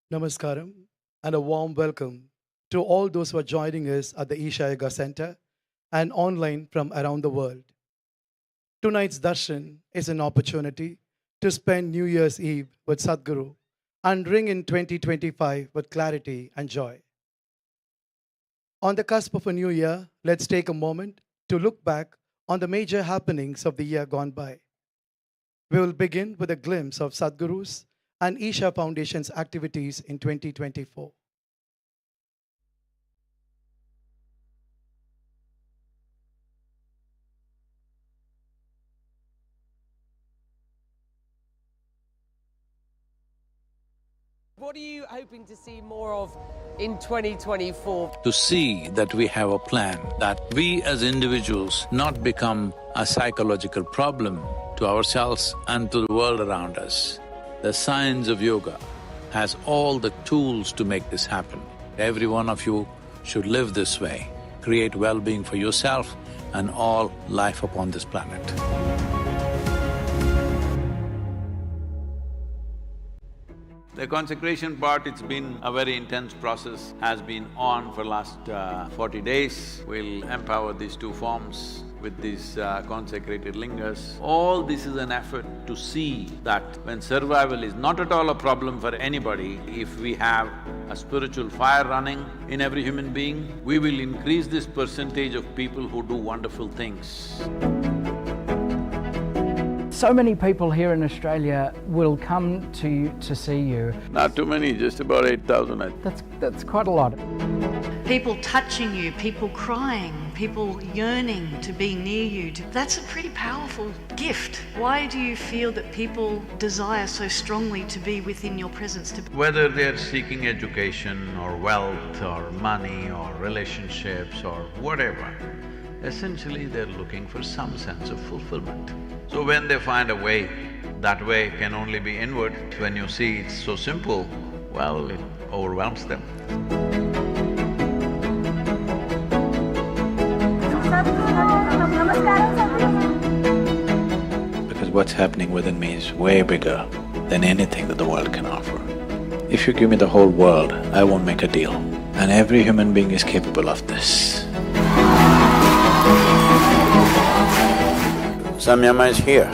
Namaskaram and a warm welcome to all those who are joining us at the Isha Yoga Center and online from around the world. Tonight's darshan is an opportunity to spend New Year's Eve with Sadhguru and ring in 2025 with clarity and joy. On the cusp of a new year, let's take a moment to look back on the major happenings of the year gone by. We will begin with a glimpse of Sadhguru's and Isha Foundation's activities in 2024. What are you hoping to see more of in 2024? To see that we have a plan, that we as individuals not become a psychological problem to ourselves and to the world around us. The science of yoga has all the tools to make this happen. Every one of you should live this way, create well-being for yourself and all life upon this planet. The consecration part, it's been a very intense process, has been on for last 40 days. We'll empower these two forms with these consecrated lingas. All this is an effort to see that when survival is not at all a problem for anybody, if we have a spiritual fire running in every human being, we will increase this percentage of people who do wonderful things. So many people here in Australia will come to you to see you. Not too many, just about 8,000 I think. That's quite a lot. People touching you, people crying, people yearning to be near you. That's a pretty powerful gift. Why do you feel that people desire so strongly to be within your presence? Whether they're seeking education or wealth or money or relationships or whatever, essentially they're looking for some sense of fulfillment. So when they find a way, that way can only be inward. When you see it's so simple, well, it overwhelms them. Because what's happening within me is way bigger than anything that the world can offer. If you give me the whole world, I won't make a deal. And every human being is capable of this. Samyama is here,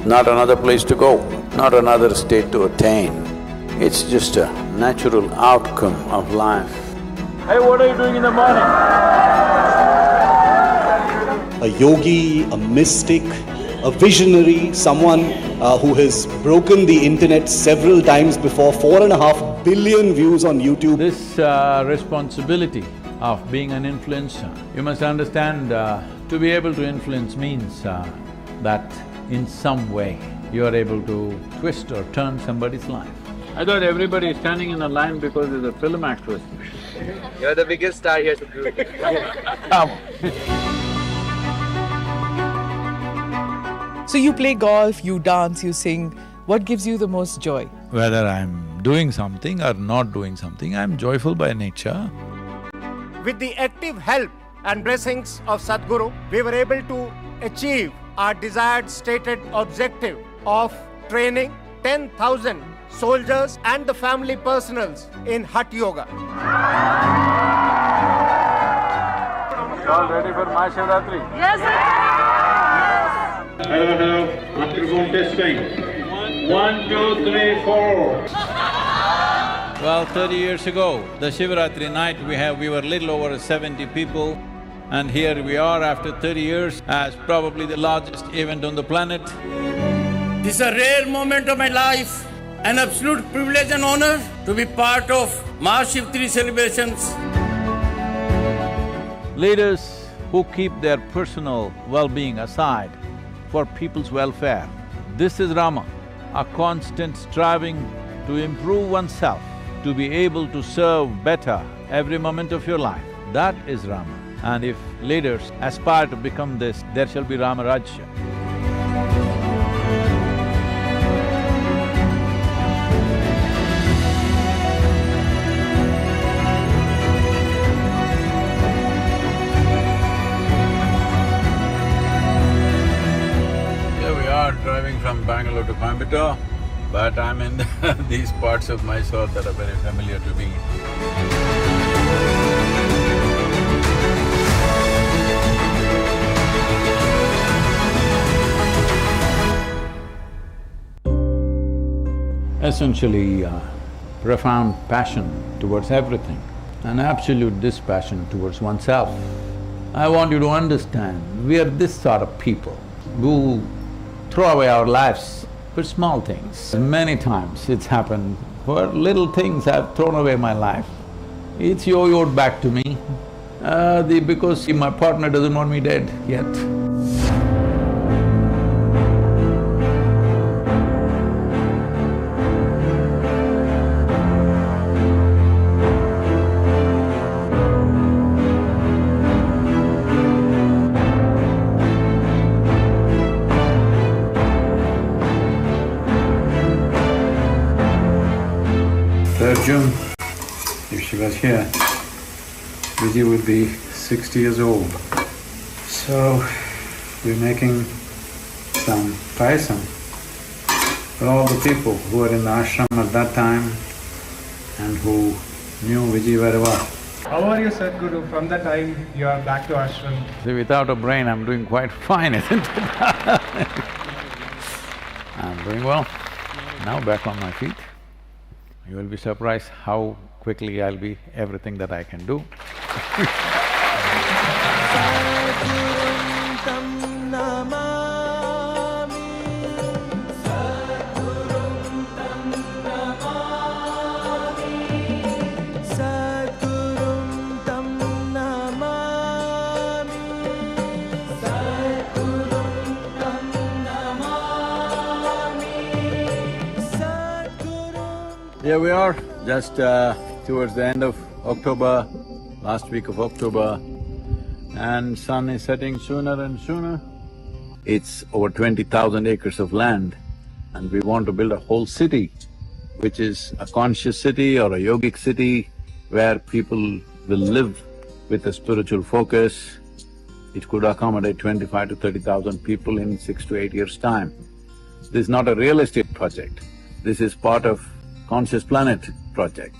not another place to go, not another state to attain. It's just a natural outcome of life. Hey, what are you doing in the morning? A yogi, a mystic, a visionary, someone who has broken the internet several times before, 4.5 billion views on YouTube. This responsibility of being an influencer, you must understand, to be able to influence means that in some way you are able to twist or turn somebody's life. I thought everybody is standing in a line because there's a film actress. You're the biggest star here, Sadhguru. Come. So you play golf, you dance, you sing. What gives you the most joy? Whether I'm doing something or not doing something, I'm joyful by nature. With the active help and blessings of Sadhguru, we were able to achieve our desired stated objective of training 10,000 soldiers and the family personals in hut yoga. All ready for Mahashivratri? Yes, sir. Hello, microphone testing. 1, 2, 3, 4. Well, 30 years ago, the Shivratri night we were little over 70 people, and here we are after 30 years as probably the largest event on the planet. This is a rare moment of my life, an absolute privilege and honor to be part of Mahashivratri celebrations. Leaders who keep their personal well-being aside for people's welfare. This is Rama, a constant striving to improve oneself, to be able to serve better every moment of your life. That is Rama. And if leaders aspire to become this, there shall be Rama Rajya. Here we are driving from Bangalore to Coimbatore. but I'm in these parts of Mysore that are very familiar to me. Essentially, profound passion towards everything, an absolute dispassion towards oneself. I want you to understand, we are this sort of people who throw away our lives for small things. Many times it's happened, for little things I've thrown away my life. It's yo-yoed back to me, because my partner doesn't want me dead yet. June, if she was here, Vijay would be 60 years old. So, we're making some payasam for all the people who were in the ashram at that time and who knew Vijay very well. How are you, Sadhguru, from the time you are back to ashram? See, without a brain, I'm doing quite fine, isn't it? I'm doing well. Now back on my feet. You will be surprised how quickly I'll be everything that I can do. Here we are, just towards the end of October, last week of October, and sun is setting sooner and sooner. It's over 20,000 acres of land, and we want to build a whole city, which is a conscious city or a yogic city where people will live with a spiritual focus. It could accommodate 25 to 30,000 people in 6 to 8 years' time. This is not a real estate project, this is part of Conscious Planet project.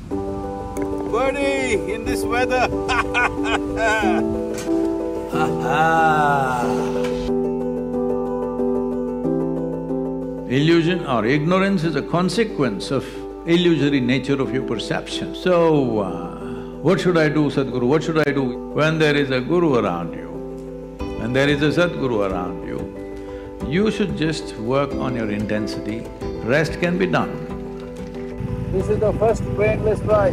Buddy, in this weather, Illusion or ignorance is a consequence of illusory nature of your perception. So, what should I do, Sadhguru, what should I do? When there is a guru around you, when there is a Sadhguru around you, you should just work on your intensity, rest can be done. This is the first brainless ride.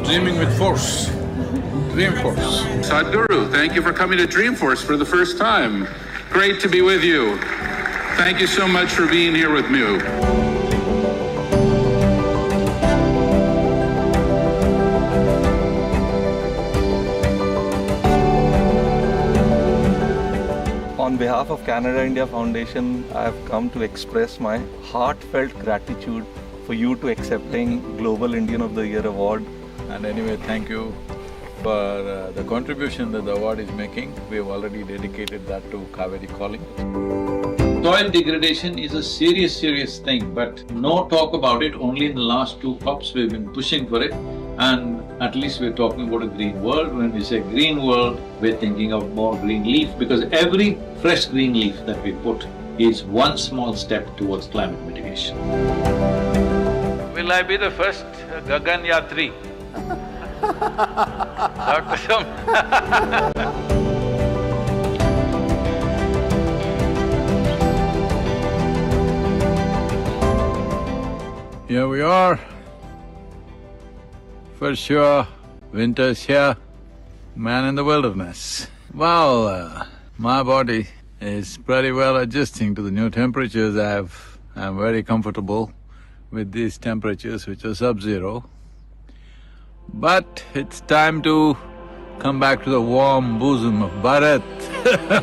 Dreaming with force, Dreamforce. Sadhguru, thank you for coming to Dreamforce for the first time. Great to be with you. Thank you so much for being here with me. On behalf of Canada India Foundation, I have come to express my heartfelt gratitude for you to accepting Global Indian of the Year award. And anyway, thank you for the contribution that the award is making. We have already dedicated that to Kaveri Calling. Soil degradation is a serious thing, but no talk about it. Only in the last 2 COPs we've been pushing for it, and at least we're talking about a green world. When we say green world, we're thinking of more green leaf, because every fresh green leaf that we put is one small step towards climate mitigation. Will I be the first Gagan Yatri? Dr. Sam. Here we are. For sure, winter's here, man in the wilderness. Well, my body is pretty well adjusting to the new temperatures. I'm very comfortable with these temperatures, which are sub-zero. But it's time to come back to the warm bosom of Bharat.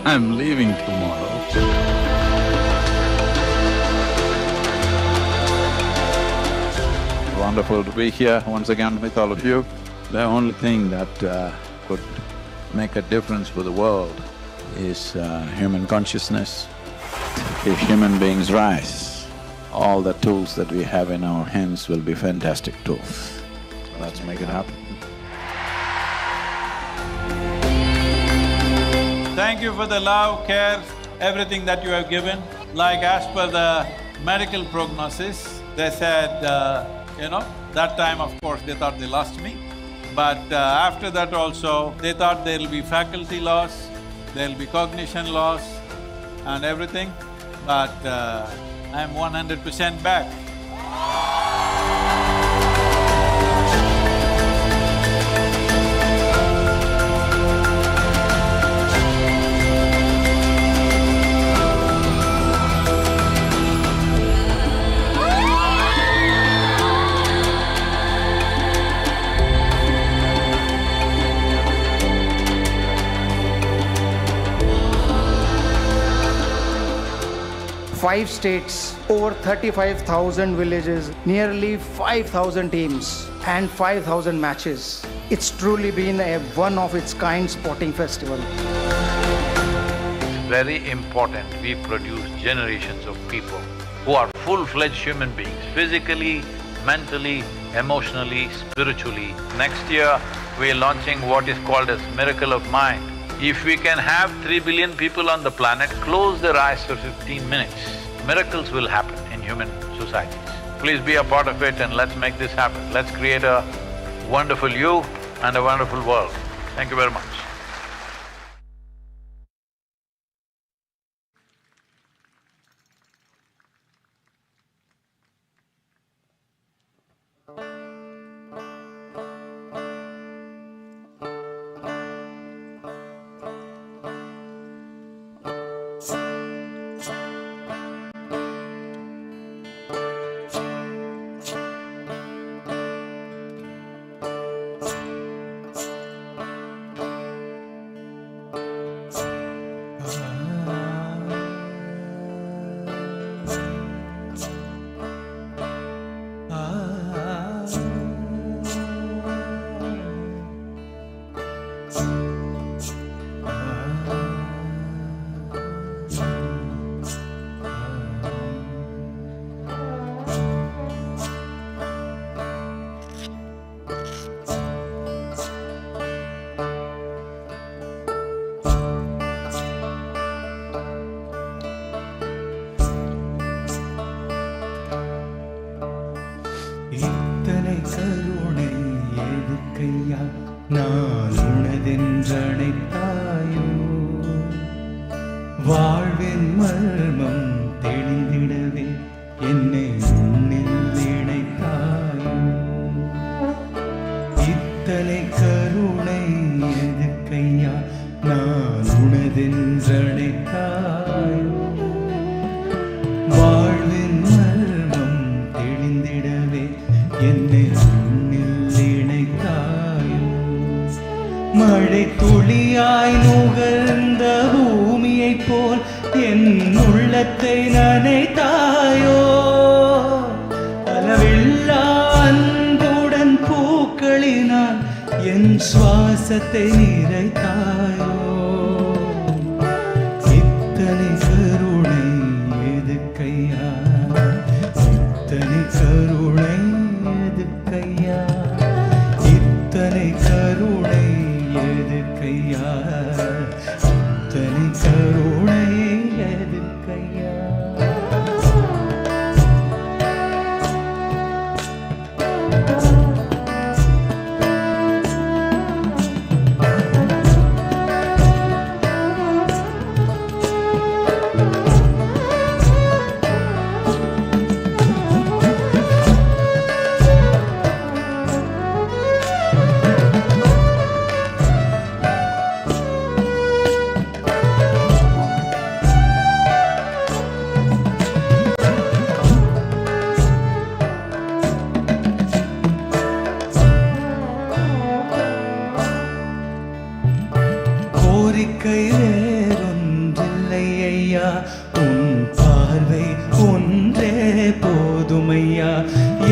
I'm leaving tomorrow. Wonderful to be here once again with all of you. The only thing that could make a difference for the world is human consciousness. If human beings rise, all the tools that we have in our hands will be fantastic tools. Let's make it happen. Thank you for the love, care, everything that you have given. Like as per the medical prognosis, they said, that time of course they thought they lost me. But after that also, they thought there'll be faculty loss, there'll be cognition loss and everything. But I'm 100% back. 5 states, over 35,000 villages, nearly 5,000 teams and 5,000 matches. It's truly been a one-of-its-kind sporting festival. Very important, we produce generations of people who are full-fledged human beings, physically, mentally, emotionally, spiritually. Next year, we're launching what is called as Miracle of Mind. If we can have 3 billion people on the planet close their eyes for 15 minutes, miracles will happen in human societies. Please be a part of it and let's make this happen. Let's create a wonderful you and a wonderful world. Thank you very much.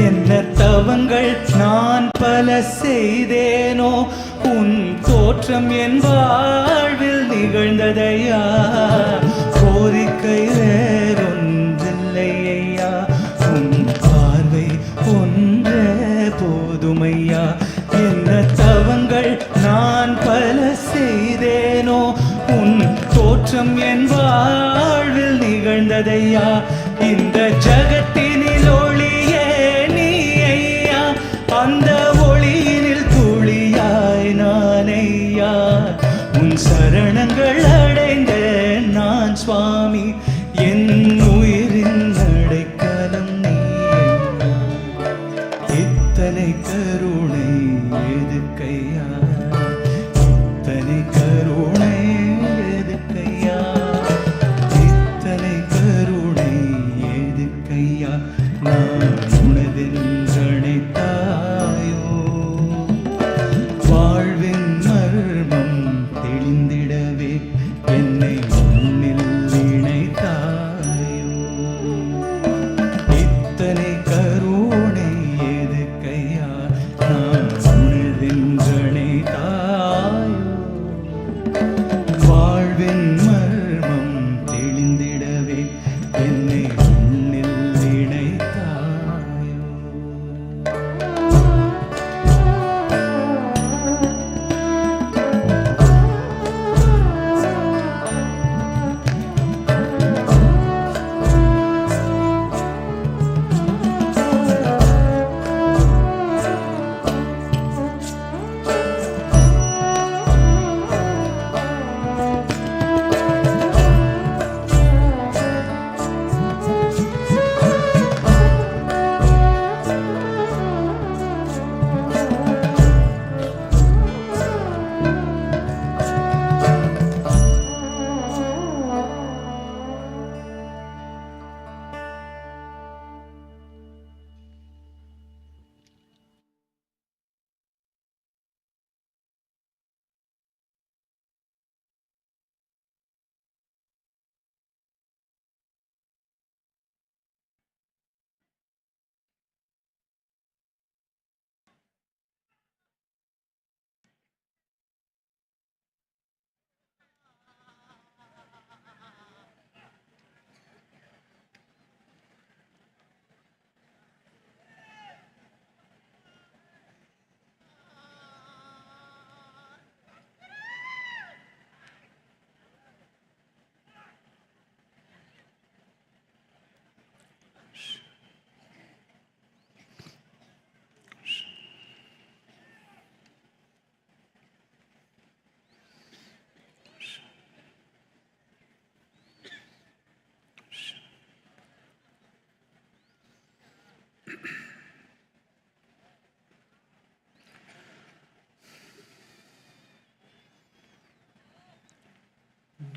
என்ன தவங்கள் நான் பல செய்தேனோ உன் தோற்றம் என் வாழ்வில் நிகழ்ந்ததையா, கோரிக்கை வேறொன்றில்லை ஐயா, உன் பார்வை ஒன்றே போதுமையா. என்ன தவங்கள் நான் பல செய்தேனோ, உன் தோற்றம் என் வாழ்வில் நிகழ்ந்ததையா. இந்த ஜகத்தினில் ஒளியே நீ ஐயா, அந்த ஒளியினில் துளியாய் நான் ஐயா. உன் சரணங்கள் அடைந்தேன் நான் சுவாமி, என் உயிரின் அடைக்கலம் நீ ஐயா. இத்தனை கருணை எதுக்கையா, இத்தனை கருணை எதுக்கையா, இத்தனை கருணை எதுக்கையா. நான் உனதென்றணைத்தாயோ, வாழ்வின் மர்மம் தெளிந்திடவே என்னை உன்னில் இணைத்தாயோ. இத்தனை கருணை எதுக்கையா, நான் உனதென்றணைத்தாயோ, வாழ்வின் மர்மம் தெளிந்திடவே என்னை உன்னில் இணைத்தாயோ.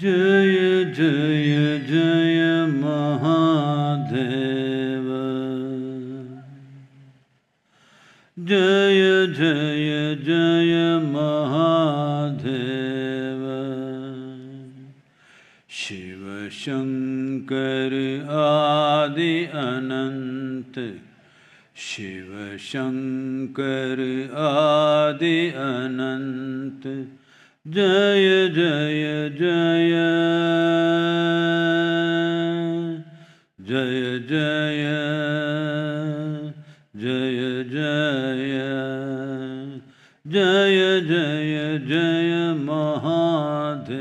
जय जय जय महादेव, जय जय जय महादेव। शिव शंकर आदि अनंत, शिव शंकर आदि अनंत, जय जय जय जय जय जय जय जय जय जय महादेव,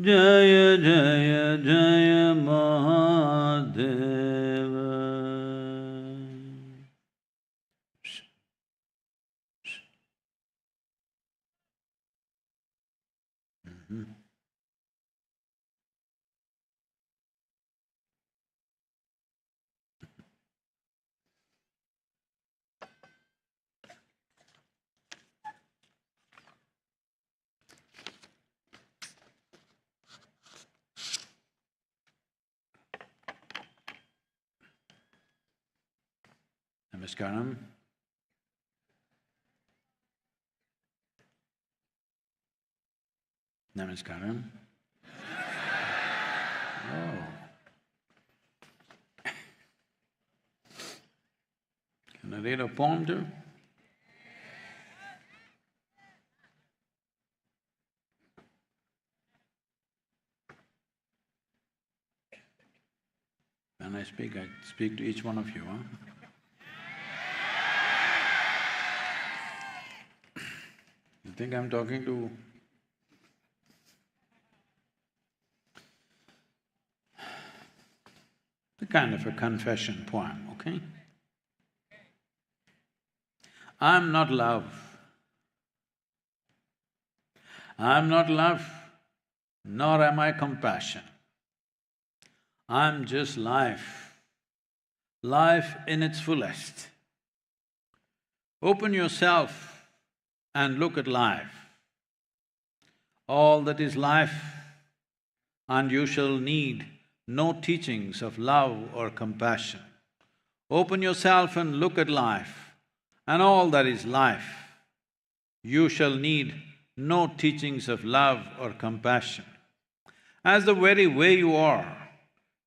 जय जय जय Mahadev. Namaskaram. Namaskaram. Oh. Can I read a poem too? When I speak to each one of you, huh? You think I'm talking to… The kind of a confession poem, okay? I'm not love. I'm not love, nor am I compassion. I'm just life, life in its fullest. Open yourself and look at life. All that is life, and you shall need no teachings of love or compassion. Open yourself and look at life, and all that is life. You shall need no teachings of love or compassion. As the very way you are,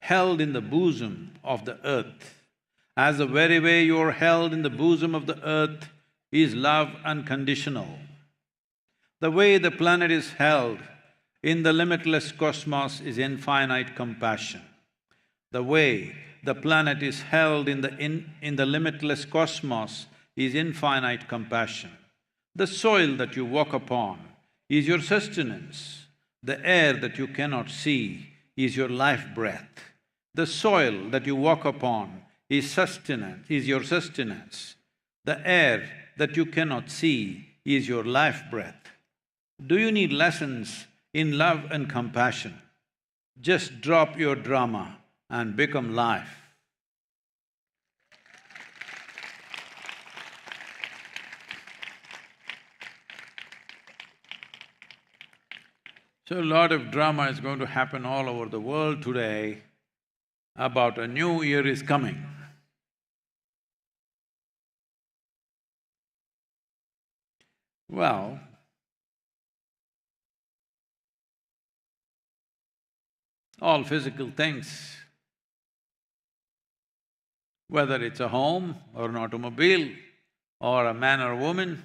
held in the bosom of the earth, as the very way you are held in the bosom of the earth is love unconditional. The way the planet is held in the limitless cosmos is infinite compassion. The way the planet is held in the limitless cosmos is infinite compassion. The soil that you walk upon is your sustenance. The air that you cannot see is your life breath. The soil that you walk upon is your sustenance. The air that you cannot see is your life breath. Do you need lessons in love and compassion? Just drop your drama and become life. So a lot of drama is going to happen all over the world today about a new year is coming. Well, all physical things, whether it's a home or an automobile or a man or woman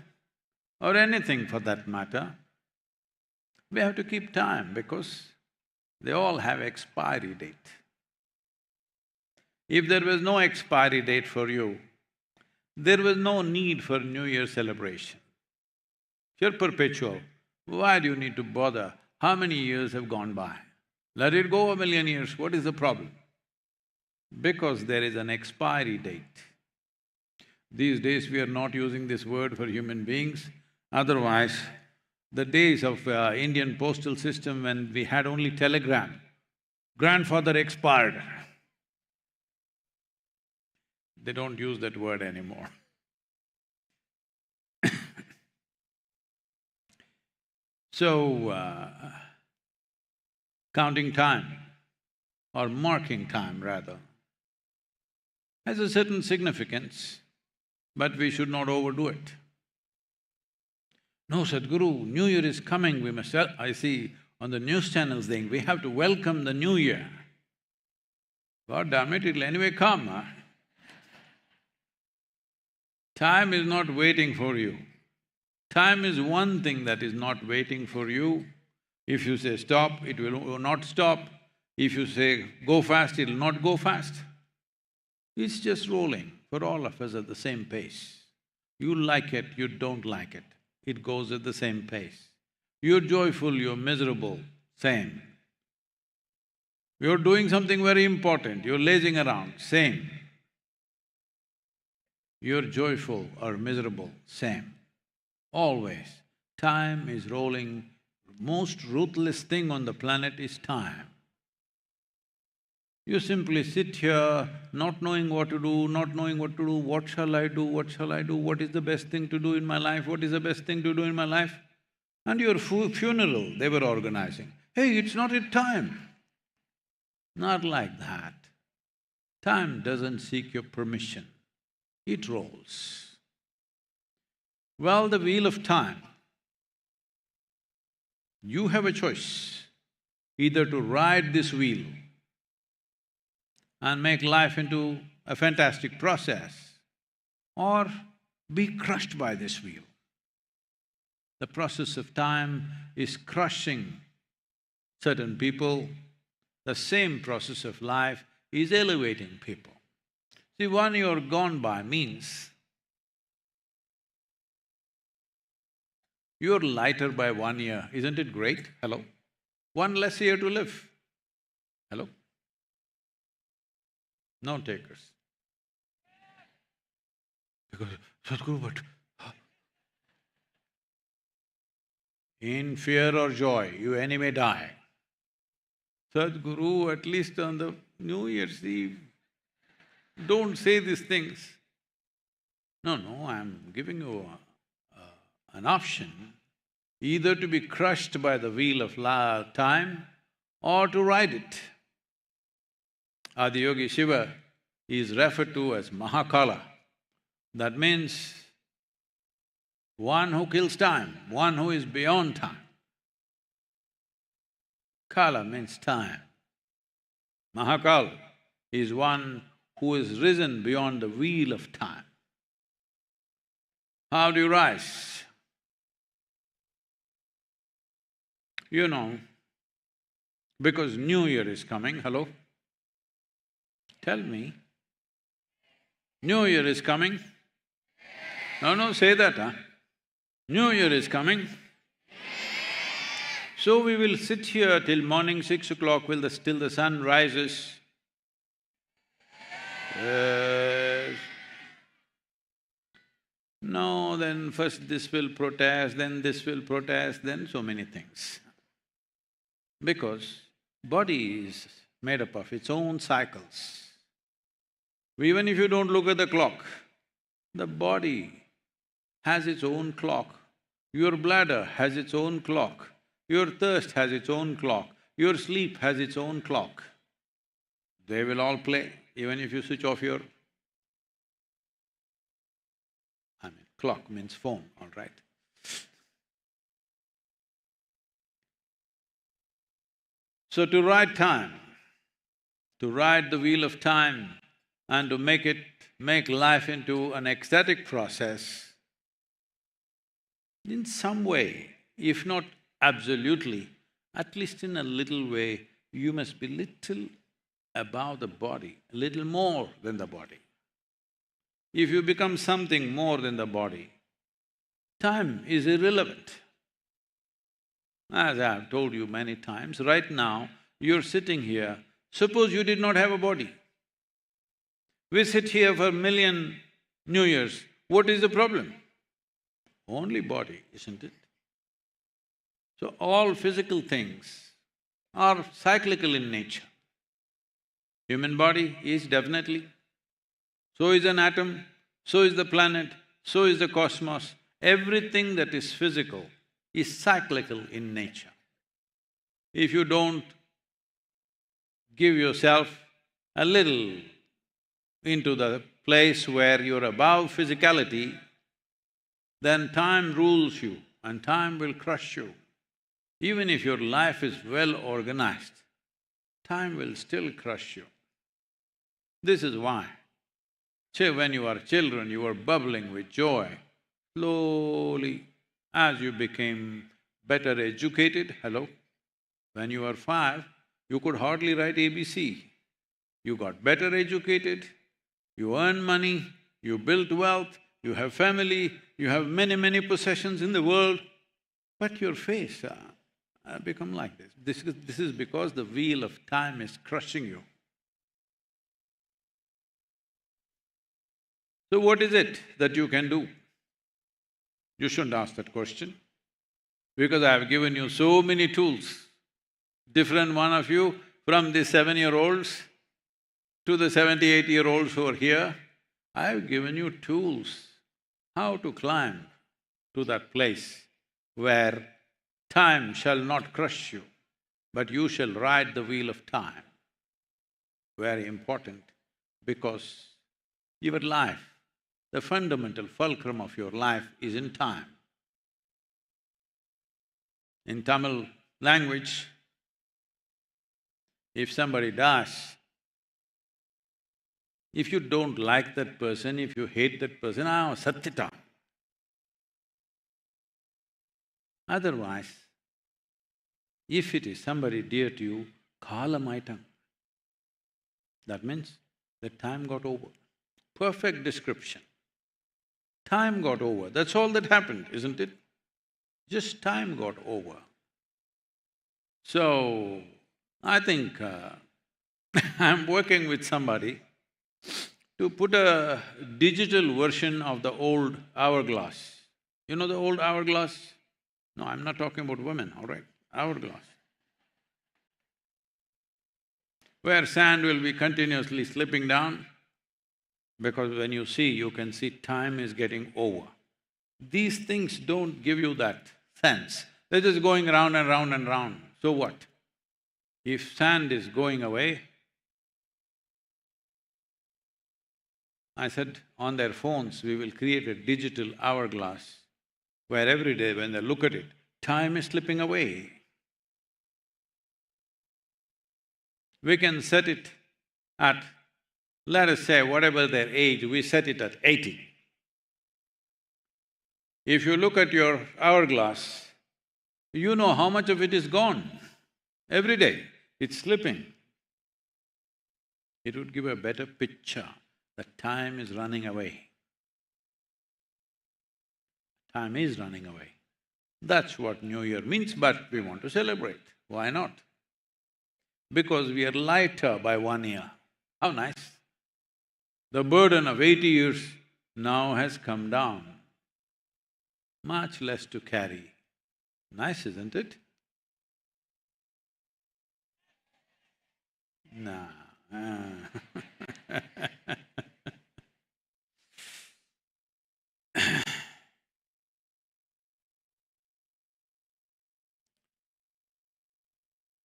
or anything for that matter, we have to keep time because they all have expiry date. If there was no expiry date for you, there was no need for New Year celebration. You're perpetual. Why do you need to bother? How many years have gone by? Let it go a million years, what is the problem? Because there is an expiry date. These days we are not using this word for human beings, otherwise the days of Indian postal system when we had only telegram, grandfather expired. They don't use that word anymore. So, counting time or marking time rather has a certain significance, but we should not overdo it. No, Sadhguru, New Year is coming, we must… I see on the news channels saying, we have to welcome the New Year. God damn it, it'll anyway come, huh? Time is not waiting for you. Time is one thing that is not waiting for you. If you say stop, it will not stop. If you say go fast, it'll not go fast. It's just rolling for all of us at the same pace. You like it, you don't like it, it goes at the same pace. You're joyful, you're miserable, same. You're doing something very important, you're lazing around, same. You're joyful or miserable, same. Always, time is rolling. Most ruthless thing on the planet is time. You simply sit here, not knowing what to do, what shall I do, what shall I do, what is the best thing to do in my life, what is the best thing to do in my life? And your funeral they were organizing. Hey, it's not yet time. Not like that. Time doesn't seek your permission, it rolls. Well, the wheel of time, you have a choice, either to ride this wheel and make life into a fantastic process, or be crushed by this wheel. The process of time is crushing certain people, the same process of life is elevating people. See, 1 year gone by means you're lighter by 1 year, isn't it great? Hello? 1 less year to live. Hello? No takers. Because, Sadhguru, but in fear or joy, you anyway die. Sadhguru, at least on the New Year's Eve, don't say these things. No, I'm giving you an option, either to be crushed by the wheel of time or to ride it. Adiyogi Shiva is referred to as Mahakala. That means one who kills time, one who is beyond time. Kala means time. Mahakal is one who is risen beyond the wheel of time. How do you rise? You know, because New Year is coming, hello? Tell me, New Year is coming? No, say that, huh? New Year is coming. So we will sit here till morning 6 o'clock till the sun rises. No, then first this will protest, then this will protest, then so many things. Because body is made up of its own cycles. Even if you don't look at the clock, the body has its own clock. Your bladder has its own clock. Your thirst has its own clock. Your sleep has its own clock. They will all play, even if you switch off your… clock means phone, all right. So to ride time, to ride the wheel of time and to make life into an ecstatic process, in some way, if not absolutely, at least in a little way, you must be little above the body, a little more than the body. If you become something more than the body, time is irrelevant. As I have told you many times, right now, you're sitting here, suppose you did not have a body. We sit here for 1,000,000 New Years, what is the problem? Only body, isn't it? So all physical things are cyclical in nature. Human body is definitely. So is an atom, so is the planet, so is the cosmos. Everything that is physical is cyclical in nature. If you don't give yourself a little into the place where you're above physicality, then time rules you and time will crush you. Even if your life is well organized, time will still crush you. This is why when you were children, you were bubbling with joy. Slowly, as you became better educated, hello? When you were 5, you could hardly write ABC. You got better educated, you earned money, you built wealth, you have family, you have many possessions in the world, but your face become like this. This is because the wheel of time is crushing you. So what is it that you can do? You shouldn't ask that question, because I have given you so many tools. Different one of you, from the 7-year-olds to the 78-year-olds who are here, I have given you tools how to climb to that place where time shall not crush you, but you shall ride the wheel of time. Very important, because your life, the fundamental fulcrum of your life is in time. In Tamil language, if somebody dies, if you don't like that person, if you hate that person, satyata. Otherwise, if it is somebody dear to you, kalamaitam. That means the time got over. Perfect description. Time got over, that's all that happened, isn't it? Just time got over. So, I think I'm working with somebody to put a digital version of the old hourglass. You know the old hourglass? No, I'm not talking about women, all right, hourglass. Where sand will be continuously slipping down, because when you see, you can see time is getting over. These things don't give you that sense, they're just going round and round and round. So what? If sand is going away, I said, on their phones, we will create a digital hourglass where every day when they look at it, time is slipping away. We can set it at, let us say, whatever their age, we set it at 80. If you look at your hourglass, you know how much of it is gone. Every day, it's slipping. It would give a better picture that time is running away. Time is running away. That's what New Year means, but we want to celebrate. Why not? Because we are lighter by 1 year. How nice! The burden of 80 years now has come down. Much less to carry. Nice, isn't it? Nah.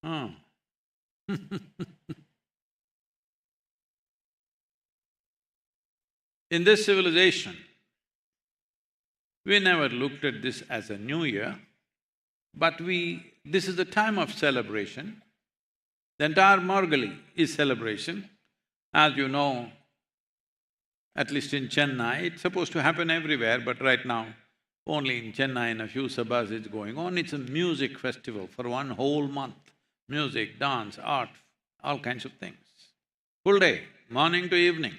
Oh. In this civilization, we never looked at this as a new year, but this is the time of celebration. The entire margali is celebration. As you know, at least in Chennai, it's supposed to happen everywhere, but right now, only in Chennai, in a few suburbs it's going on. It's a music festival for 1 whole month. Music, dance, art, all kinds of things. Full day, morning to evening.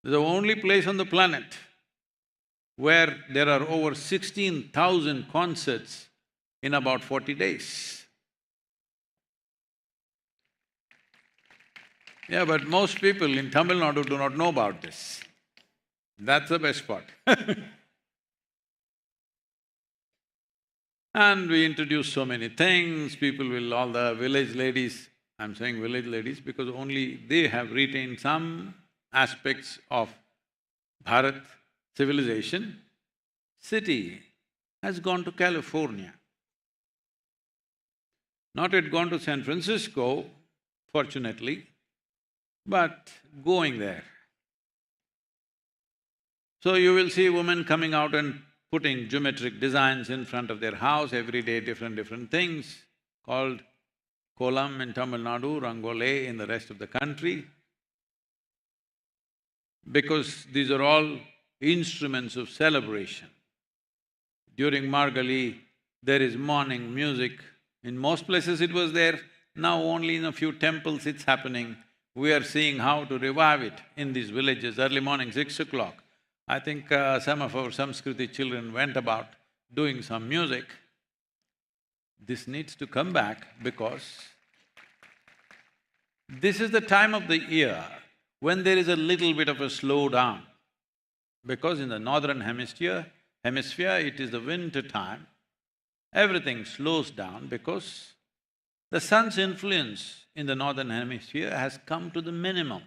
It's the only place on the planet where there are over 16,000 concerts in about 40 days. Yeah, but most people in Tamil Nadu do not know about this. That's the best part. And we introduce so many things, people will… all the village ladies, I'm saying village ladies because only they have retained some aspects of Bharat civilization. City has gone to California. Not yet gone to San Francisco, fortunately, but going there. So you will see women coming out and putting geometric designs in front of their house, every day different things, called kolam in Tamil Nadu, rangole in the rest of the country. Because these are all instruments of celebration. During Margali, there is morning music. In most places it was there, now only in a few temples it's happening. We are seeing how to revive it in these villages, early morning, 6 o'clock. I think some of our Samskriti children went about doing some music. This needs to come back because this is the time of the year when there is a little bit of a slowdown. Because in the northern hemisphere, it is the winter time, everything slows down because the sun's influence in the northern hemisphere has come to the minimum.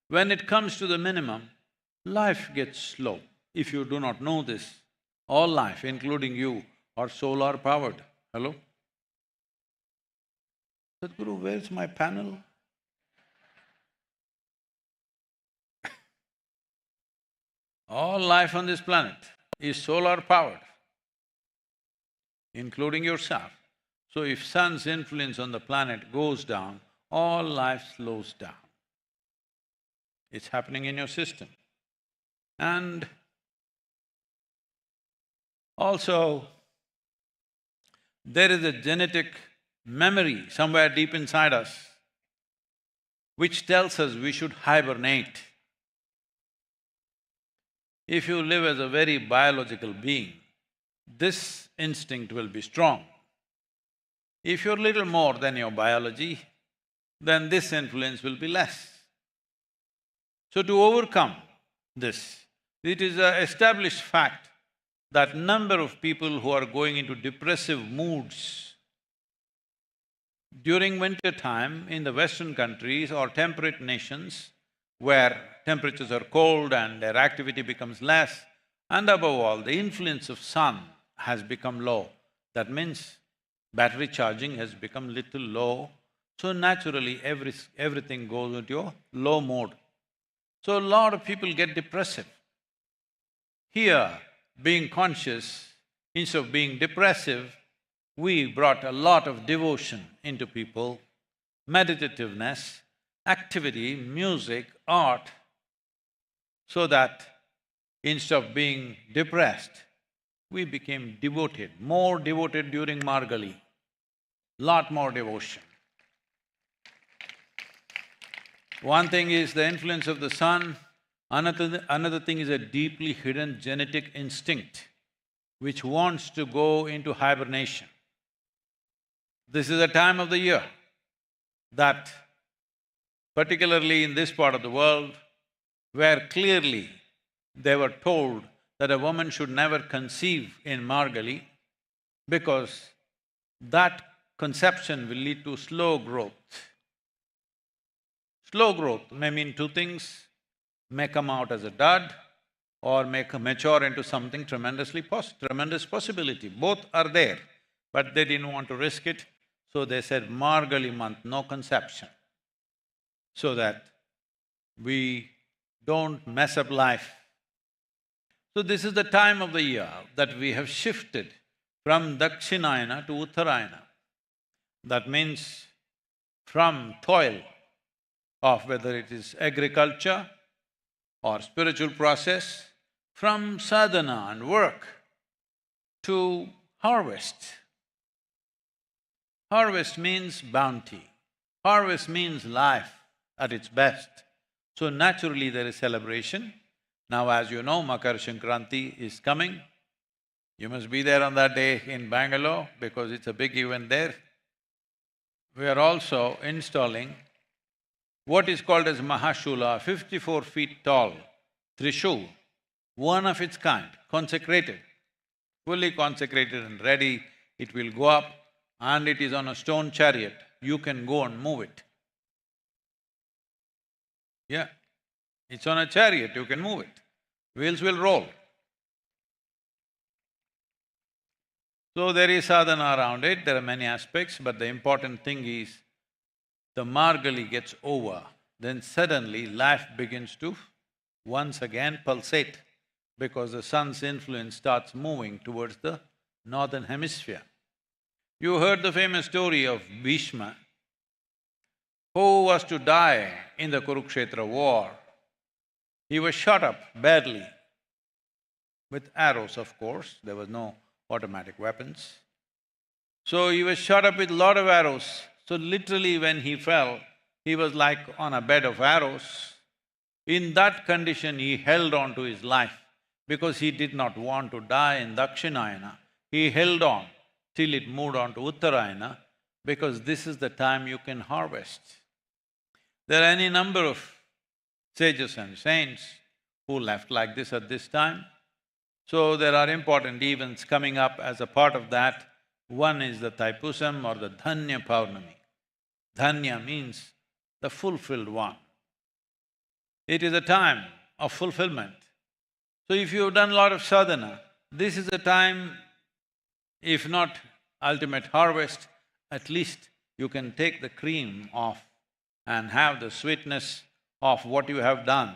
When it comes to the minimum, life gets slow. If you do not know this, all life, including you, are solar powered. Hello? Sadhguru, where's my panel? All life on this planet is solar powered, including yourself. So if sun's influence on the planet goes down, all life slows down. It's happening in your system. And also, there is a genetic memory somewhere deep inside us which tells us we should hibernate. If you live as a very biological being, this instinct will be strong. If you're little more than your biology, then this influence will be less. So to overcome this, it is an established fact that number of people who are going into depressive moods during winter time in the Western countries or temperate nations where temperatures are cold and their activity becomes less, and above all, the influence of sun has become low. That means battery charging has become little low, so naturally everything goes into a low mode. So a lot of people get depressive. Here, being conscious, instead of being depressive, we brought a lot of devotion into people, meditativeness, activity, music, art, so that instead of being depressed, we became devoted, more devoted during margali, lot more devotion. One thing is the influence of the sun, another thing is a deeply hidden genetic instinct which wants to go into hibernation. This is a time of the year that, particularly in this part of the world, where clearly they were told that a woman should never conceive in margali because that conception will lead to slow growth. Slow growth may mean two things, may come out as a dud or may mature into something tremendous possibility. Both are there, but they didn't want to risk it, so they said margali month, no conception, so that we don't mess up life. So this is the time of the year that we have shifted from Dakshinayana to Uttarayana. That means from toil of whether it is agriculture or spiritual process, from sadhana and work to harvest. Harvest means bounty, harvest means life at its best. So naturally there is celebration. Now as you know, Makar Sankranti is coming. You must be there on that day in Bangalore because it's a big event there. We are also installing what is called as Mahashula, 54 feet tall Trishul, one of its kind, consecrated, fully consecrated and ready. It will go up and it is on a stone chariot. You can go and move it. Yeah, it's on a chariot, you can move it. Wheels will roll. So there is sadhana around it, there are many aspects, but the important thing is the margali gets over, then suddenly life begins to once again pulsate because the sun's influence starts moving towards the northern hemisphere. You heard the famous story of Bhishma, who was to die in the Kurukshetra war. He was shot up badly with arrows, of course, there was no automatic weapons. So he was shot up with lot of arrows. So literally when he fell, he was like on a bed of arrows. In that condition, he held on to his life because he did not want to die in Dakshinayana. He held on till it moved on to Uttarayana because this is the time you can harvest. There are any number of sages and saints who left like this at this time. So there are important events coming up as a part of that. One is the Thaipusam or the Dhanya Paurnami. Dhanya means the fulfilled one. It is a time of fulfillment. So if you've done a lot of sadhana, this is the time, if not ultimate harvest, at least you can take the cream off and have the sweetness of what you have done.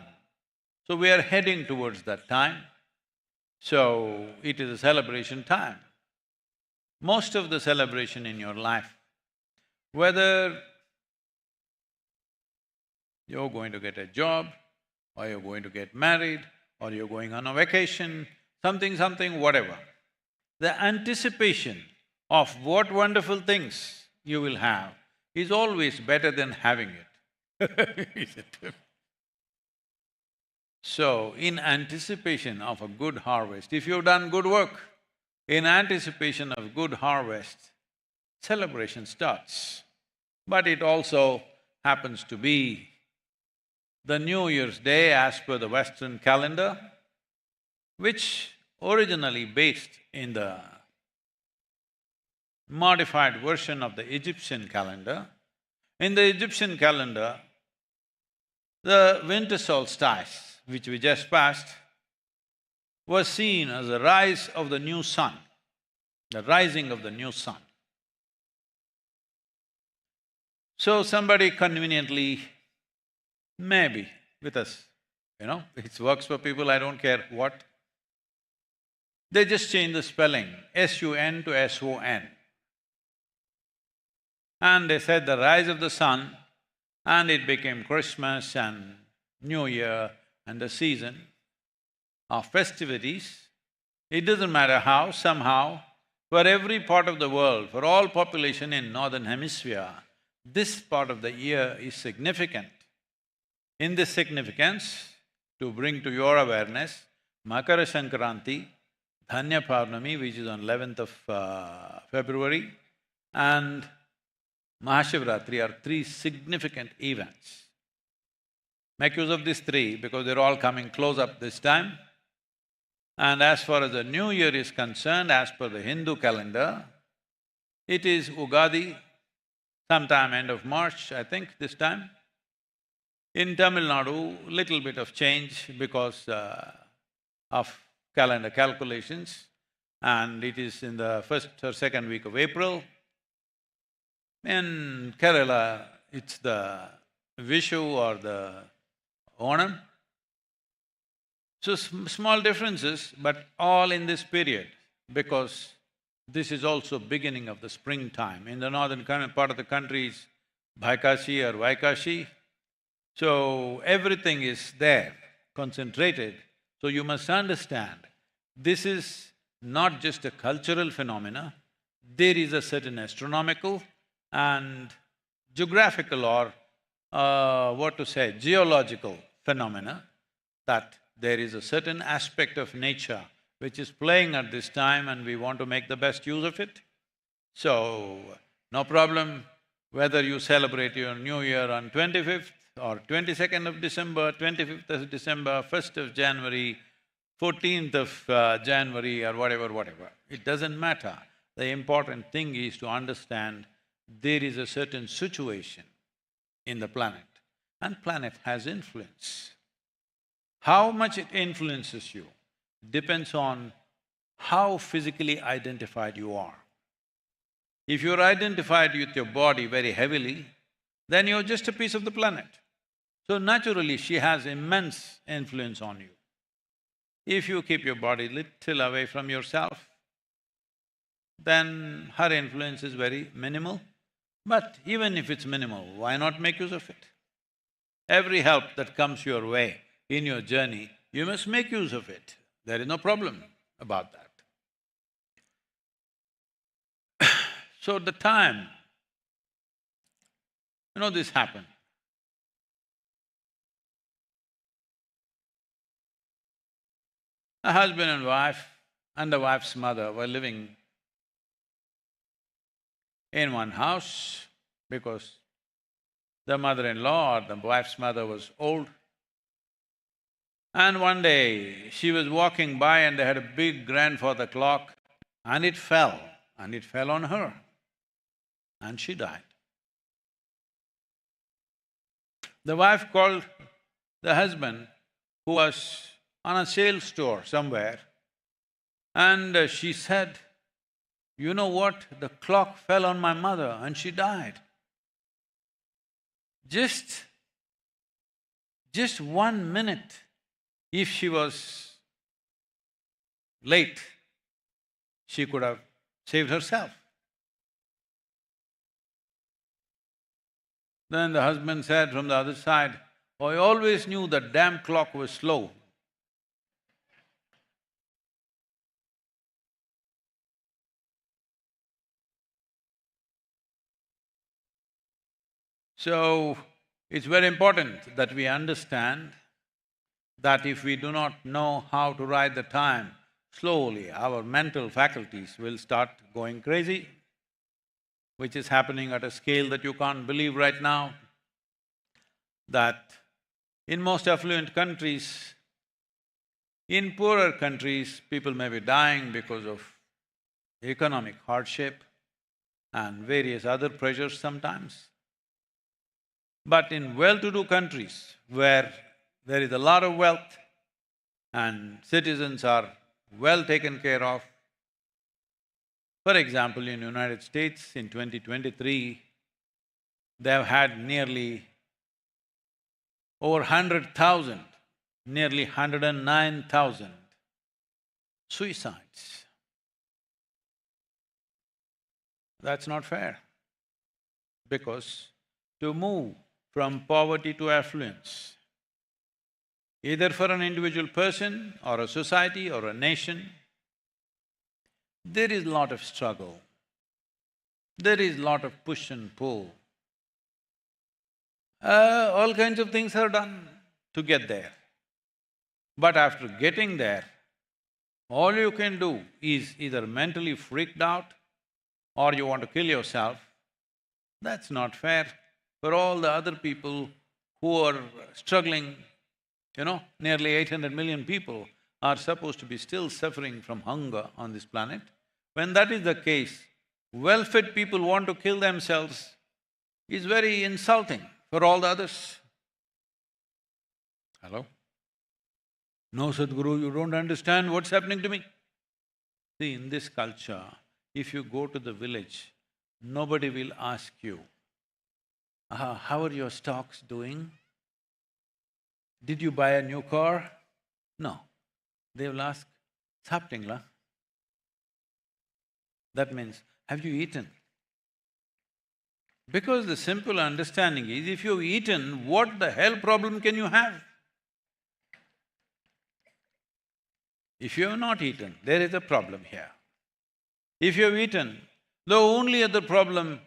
So we are heading towards that time. So it is a celebration time. Most of the celebration in your life, whether you're going to get a job, or you're going to get married, or you're going on a vacation, something, whatever, the anticipation of what wonderful things you will have is always better than having it. Isn't it? So, in anticipation of a good harvest, if you've done good work, in anticipation of good harvest, celebration starts. But it also happens to be the New Year's Day as per the Western calendar, which originally based in the modified version of the Egyptian calendar. In the Egyptian calendar, the winter solstice, which we just passed, was seen as the rise of the new sun, the rising of the new sun. So somebody conveniently, maybe with us, it works for people, I don't care what. They just change the spelling, S-U-N to S-O-N. And they said the rise of the sun, and it became Christmas and New Year and the season of festivities. It doesn't matter how, somehow, for every part of the world, for all population in Northern Hemisphere, this part of the year is significant. In this significance, to bring to your awareness, Makara Sankranti, Dhanya Purnami, which is on 11th of February, and Mahashivratri are three significant events. Make use of these three because they're all coming close up this time. And as far as the New Year is concerned, as per the Hindu calendar, it is Ugadi, sometime end of March, I think, this time. In Tamil Nadu, little bit of change because of calendar calculations, and it is in the first or second week of April. In Kerala, it's the Vishu or the Onam. So small differences, but all in this period, because this is also beginning of the springtime. In the northern part of the country is Bhaikashi or Vaikashi, so everything is there, concentrated. So you must understand, this is not just a cultural phenomena, there is a certain astronomical and geographical or geological phenomena, that there is a certain aspect of nature which is playing at this time and we want to make the best use of it. So, no problem whether you celebrate your New Year on 25th or 22nd of December, 25th of December, 1st of January, 14th of January or whatever. It doesn't matter. The important thing is to understand there is a certain situation in the planet, and planet has influence. How much it influences you depends on how physically identified you are. If you're identified with your body very heavily, then you're just a piece of the planet. So naturally, she has immense influence on you. If you keep your body little away from yourself, then her influence is very minimal. But even if it's minimal, why not make use of it? Every help that comes your way in your journey, you must make use of it. There is no problem about that. So the time, this happened. A husband and wife and the wife's mother were living in one house because the mother-in-law or the wife's mother was old. And one day, she was walking by and they had a big grandfather clock and it fell on her and she died. The wife called the husband, who was on a sales store somewhere, and she said, "You know what? The clock fell on my mother and she died. Just 1 minute, if she was late, she could have saved herself." Then the husband said from the other side, "Oh, I always knew that damn clock was slow." So, it's very important that we understand that if we do not know how to ride the time, slowly our mental faculties will start going crazy, which is happening at a scale that you can't believe right now. That in most affluent countries, in poorer countries, people may be dying because of economic hardship and various other pressures sometimes. But in well-to-do countries where there is a lot of wealth and citizens are well taken care of, for example, in United States in 2023, they have had nearly over 100,000, nearly 109,000 suicides. That's not fair, because to move from poverty to affluence, either for an individual person or a society or a nation, there is lot of struggle, there is lot of push and pull. All kinds of things are done to get there. But after getting there, all you can do is either mentally freaked out or you want to kill yourself. That's not fair for all the other people who are struggling. Nearly 800 million people are supposed to be still suffering from hunger on this planet. When that is the case, well-fed people want to kill themselves is very insulting for all the others. Hello? No, Sadhguru, you don't understand what's happening to me. See, in this culture, if you go to the village, nobody will ask you, how are your stocks doing? Did you buy a new car? No. They will ask, "Saptingla?" That means, have you eaten? Because the simple understanding is, if you've eaten, what the hell problem can you have? If you have not eaten, there is a problem here. If you have eaten, the only other problem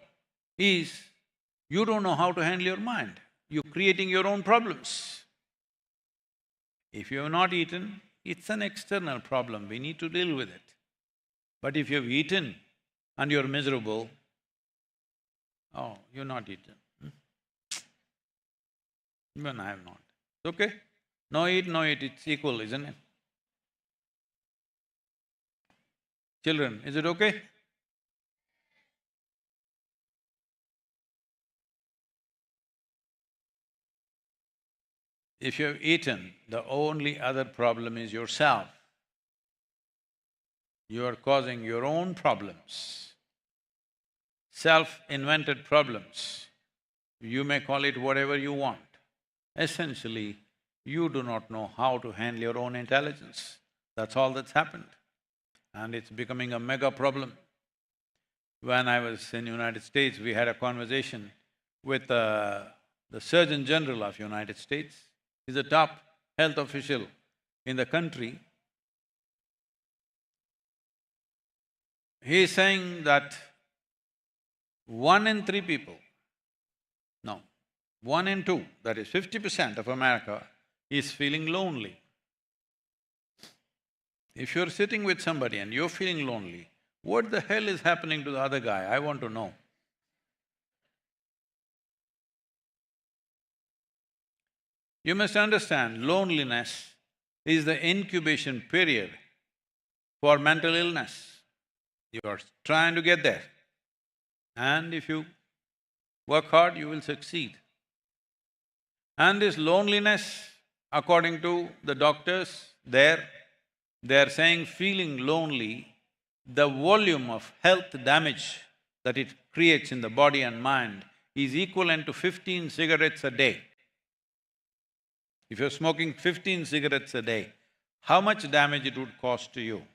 is you don't know how to handle your mind. You're creating your own problems. If you have not eaten, it's an external problem, we need to deal with it. But if you've eaten and you're miserable, oh, you're not eaten. Even I have not. Okay? No eat, it's equal, isn't it? Children, is it okay? If you have eaten, the only other problem is yourself. You are causing your own problems, self-invented problems. You may call it whatever you want. Essentially, you do not know how to handle your own intelligence. That's all that's happened. And it's becoming a mega problem. When I was in United States, we had a conversation with the Surgeon General of United States. He's the top health official in the country. He is saying that 1 in 3 people, no, 1 in 2, that is 50% of America is feeling lonely. If you're sitting with somebody and you're feeling lonely, what the hell is happening to the other guy? I want to know. You must understand, loneliness is the incubation period for mental illness. You are trying to get there. And if you work hard, you will succeed. And this loneliness, according to the doctors, they're saying feeling lonely, the volume of health damage that it creates in the body and mind is equivalent to 15 cigarettes a day. If you're smoking 15 cigarettes a day, how much damage it would cause to you?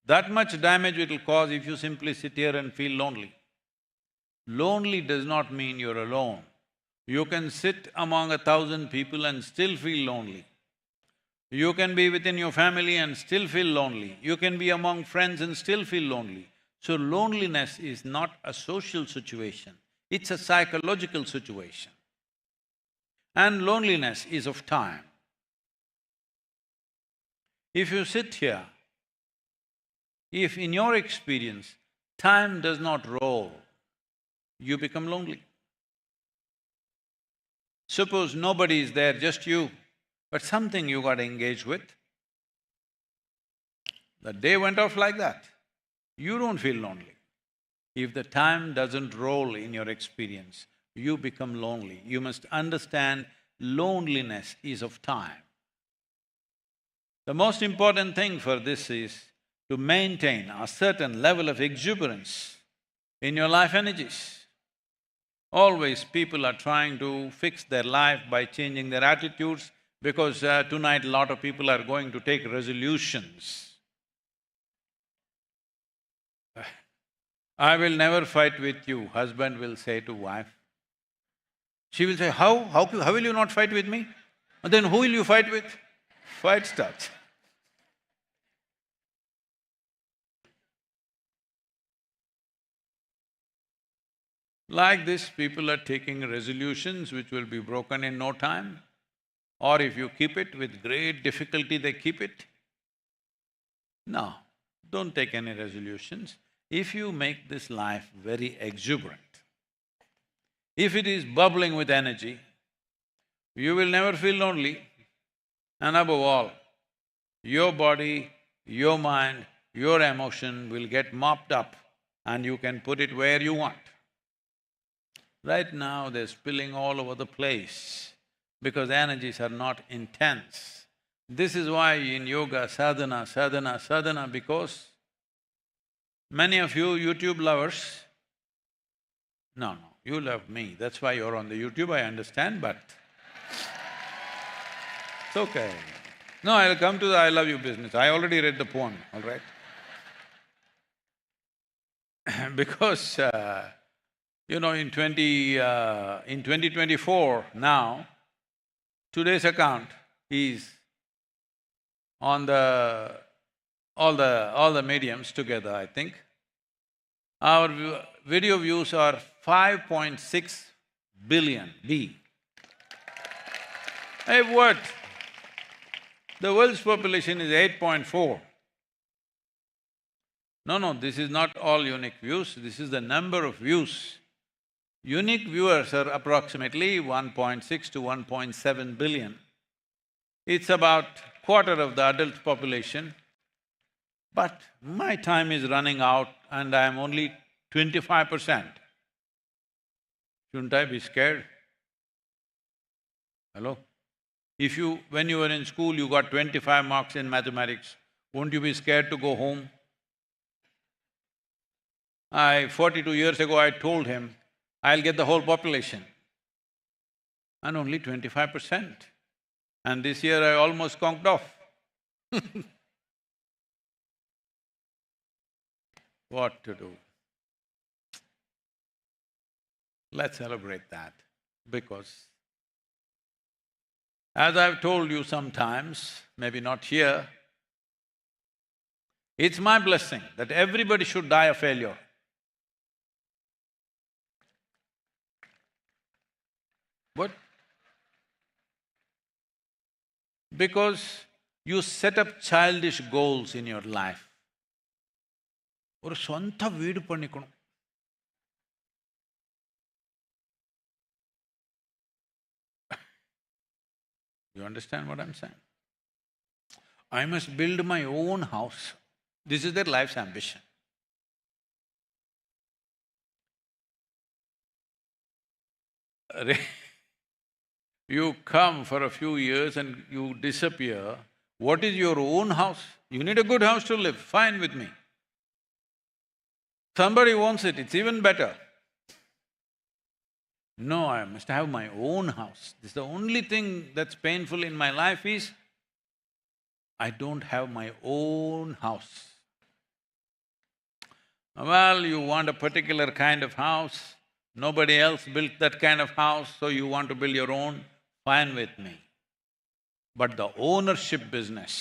That much damage it will cause if you simply sit here and feel lonely. Lonely does not mean you're alone. You can sit among 1,000 people and still feel lonely. You can be within your family and still feel lonely. You can be among friends and still feel lonely. So loneliness is not a social situation, It's a psychological situation. And loneliness is of time. If you sit here, if in your experience time does not roll, you become lonely. Suppose nobody is there, just you, but something you got engaged with. The day went off like that. You don't feel lonely. If the time doesn't roll in your experience, you become lonely. You must understand loneliness is of time. The most important thing for this is to maintain a certain level of exuberance in your life energies. Always people are trying to fix their life by changing their attitudes because tonight a lot of people are going to take resolutions. I will never fight with you, husband will say to wife. She will say, how will you not fight with me? And then who will you fight with? Fight starts. Like this, people are taking resolutions which will be broken in no time, or if you keep it with great difficulty, they keep it. No, don't take any resolutions. If you make this life very exuberant, if it is bubbling with energy, you will never feel lonely. And above all, your body, your mind, your emotion will get mopped up and you can put it where you want. Right now, they're spilling all over the place because energies are not intense. This is why in yoga, sadhana, because many of you YouTube lovers, no, you love me, that's why you're on the YouTube, I understand, but it's okay. No, I'll come to the I love you business. I already read the poem, all right? Because you know, in 2024 now, today's account is on all the mediums together, I think. Our video views are 5.6 billion, B. Hey, what? The world's population is 8.4. No, this is not all unique views, this is the number of views. Unique viewers are approximately 1.6 to 1.7 billion. It's about quarter of the adult population. But my time is running out and I'm only 25%. Shouldn't I be scared? Hello? If when you were in school, you got 25 marks in mathematics, won't you be scared to go home? 42 years ago, I told him, I'll get the whole population, and only 25%. And this year I almost conked off. What to do? Let's celebrate that, because as I've told you sometimes, maybe not here, it's my blessing that everybody should die a failure. What? Because you set up childish goals in your life. ஒரு சொந்த வீடு பண்ணிக்கணும். You understand what I'm saying? I must build my own house. This is their life's ambition. You come for a few years and you disappear. What is your own house? You need a good house to live, fine with me. Somebody wants it, it's even better. No, I must have my own house. This is the only thing that's painful in my life is, I don't have my own house. Well, you want a particular kind of house, nobody else built that kind of house, so you want to build your own, fine with me. But the ownership business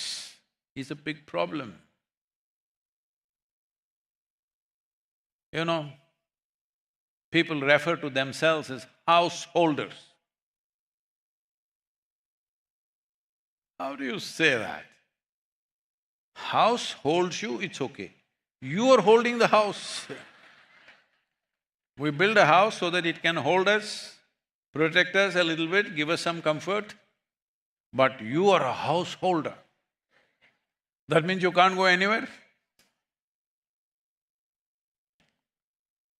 is a big problem. You know, people refer to themselves as householders. How do you say that? House holds you, it's okay. You are holding the house. We build a house so that it can hold us, protect us a little bit, give us some comfort, but you are a householder. That means you can't go anywhere.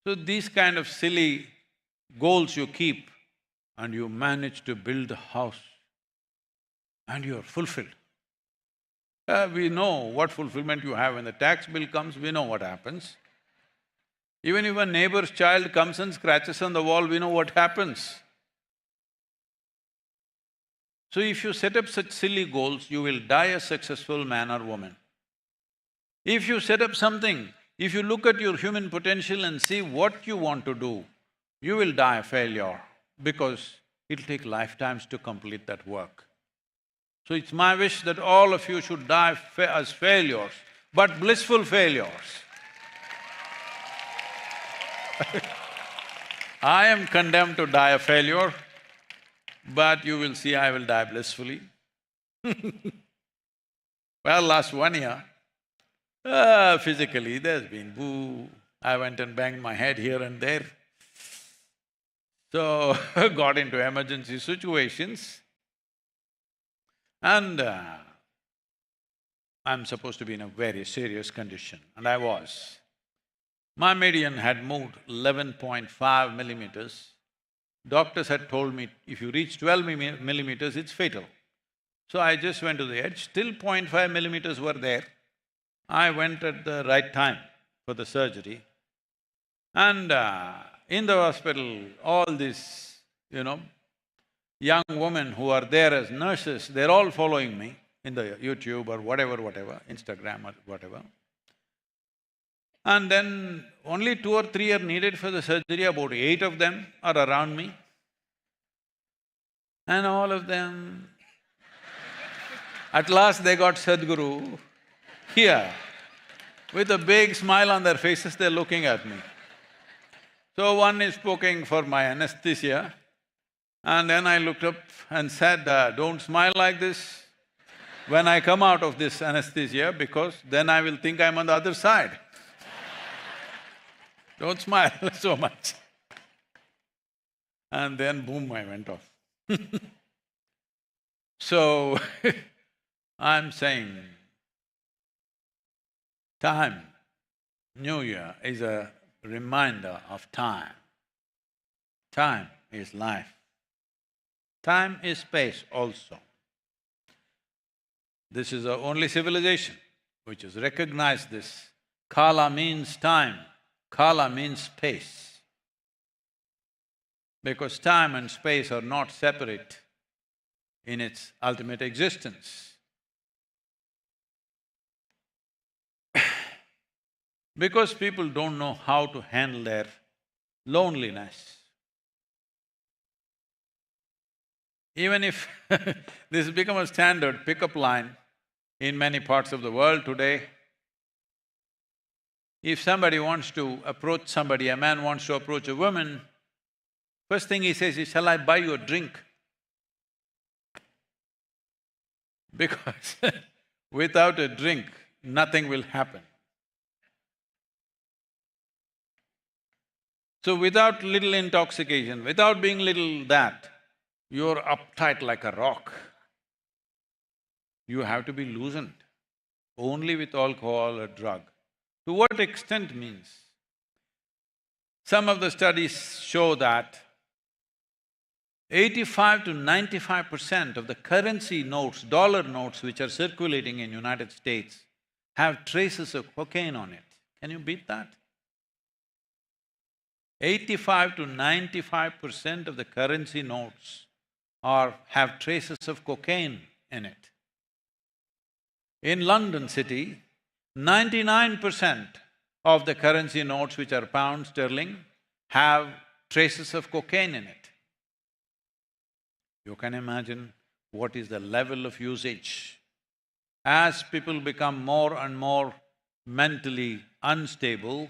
So these kind of silly goals you keep and you manage to build a house and you are fulfilled. We know what fulfillment you have. When the tax bill comes, we know what happens. Even if a neighbor's child comes and scratches on the wall, we know what happens. So if you set up such silly goals, you will die a successful man or woman. If you set up something, if you look at your human potential and see what you want to do, you will die a failure because it'll take lifetimes to complete that work. So it's my wish that all of you should die as failures, but blissful failures. I am condemned to die a failure, but you will see I will die blissfully. Well, last 1 year, physically there's been boo, I went and banged my head here and there. So, got into emergency situations and I'm supposed to be in a very serious condition, and I was. My median had moved 11.5 millimeters. Doctors had told me, if you reach 12 millimeters, it's fatal. So I just went to the edge, still 0.5 millimeters were there. I went at the right time for the surgery. And in the hospital, all these, young women who are there as nurses, they're all following me in the YouTube or whatever, Instagram or whatever. And then only 2 or 3 are needed for the surgery, about 8 of them are around me. And all of them, at last they got Sadhguru here. With a big smile on their faces, they're looking at me. So one is poking for my anesthesia, and then I looked up and said, don't smile like this when I come out of this anesthesia, because then I will think I'm on the other side. Don't smile so much. And then boom, I went off. So, I'm saying, time, New Year is a reminder of time. Time is life. Time is space also. This is the only civilization which has recognized this. Kala means time, Kala means space. Because time and space are not separate in its ultimate existence. Because people don't know how to handle their loneliness. Even if this has become a standard pickup line in many parts of the world today, if somebody wants to approach somebody, a man wants to approach a woman, first thing he says is, shall I buy you a drink? Because without a drink, nothing will happen. So without little intoxication, without being little that, you're uptight like a rock. You have to be loosened, only with alcohol or drug. To what extent means? Some of the studies show that 85 to 95% of the currency notes, dollar notes which are circulating in United States have traces of cocaine on it. Can you beat that? 85 to 95% of the currency notes have traces of cocaine in it. In London city, 99% of the currency notes which are pound sterling have traces of cocaine in it. You can imagine what is the level of usage. As people become more and more mentally unstable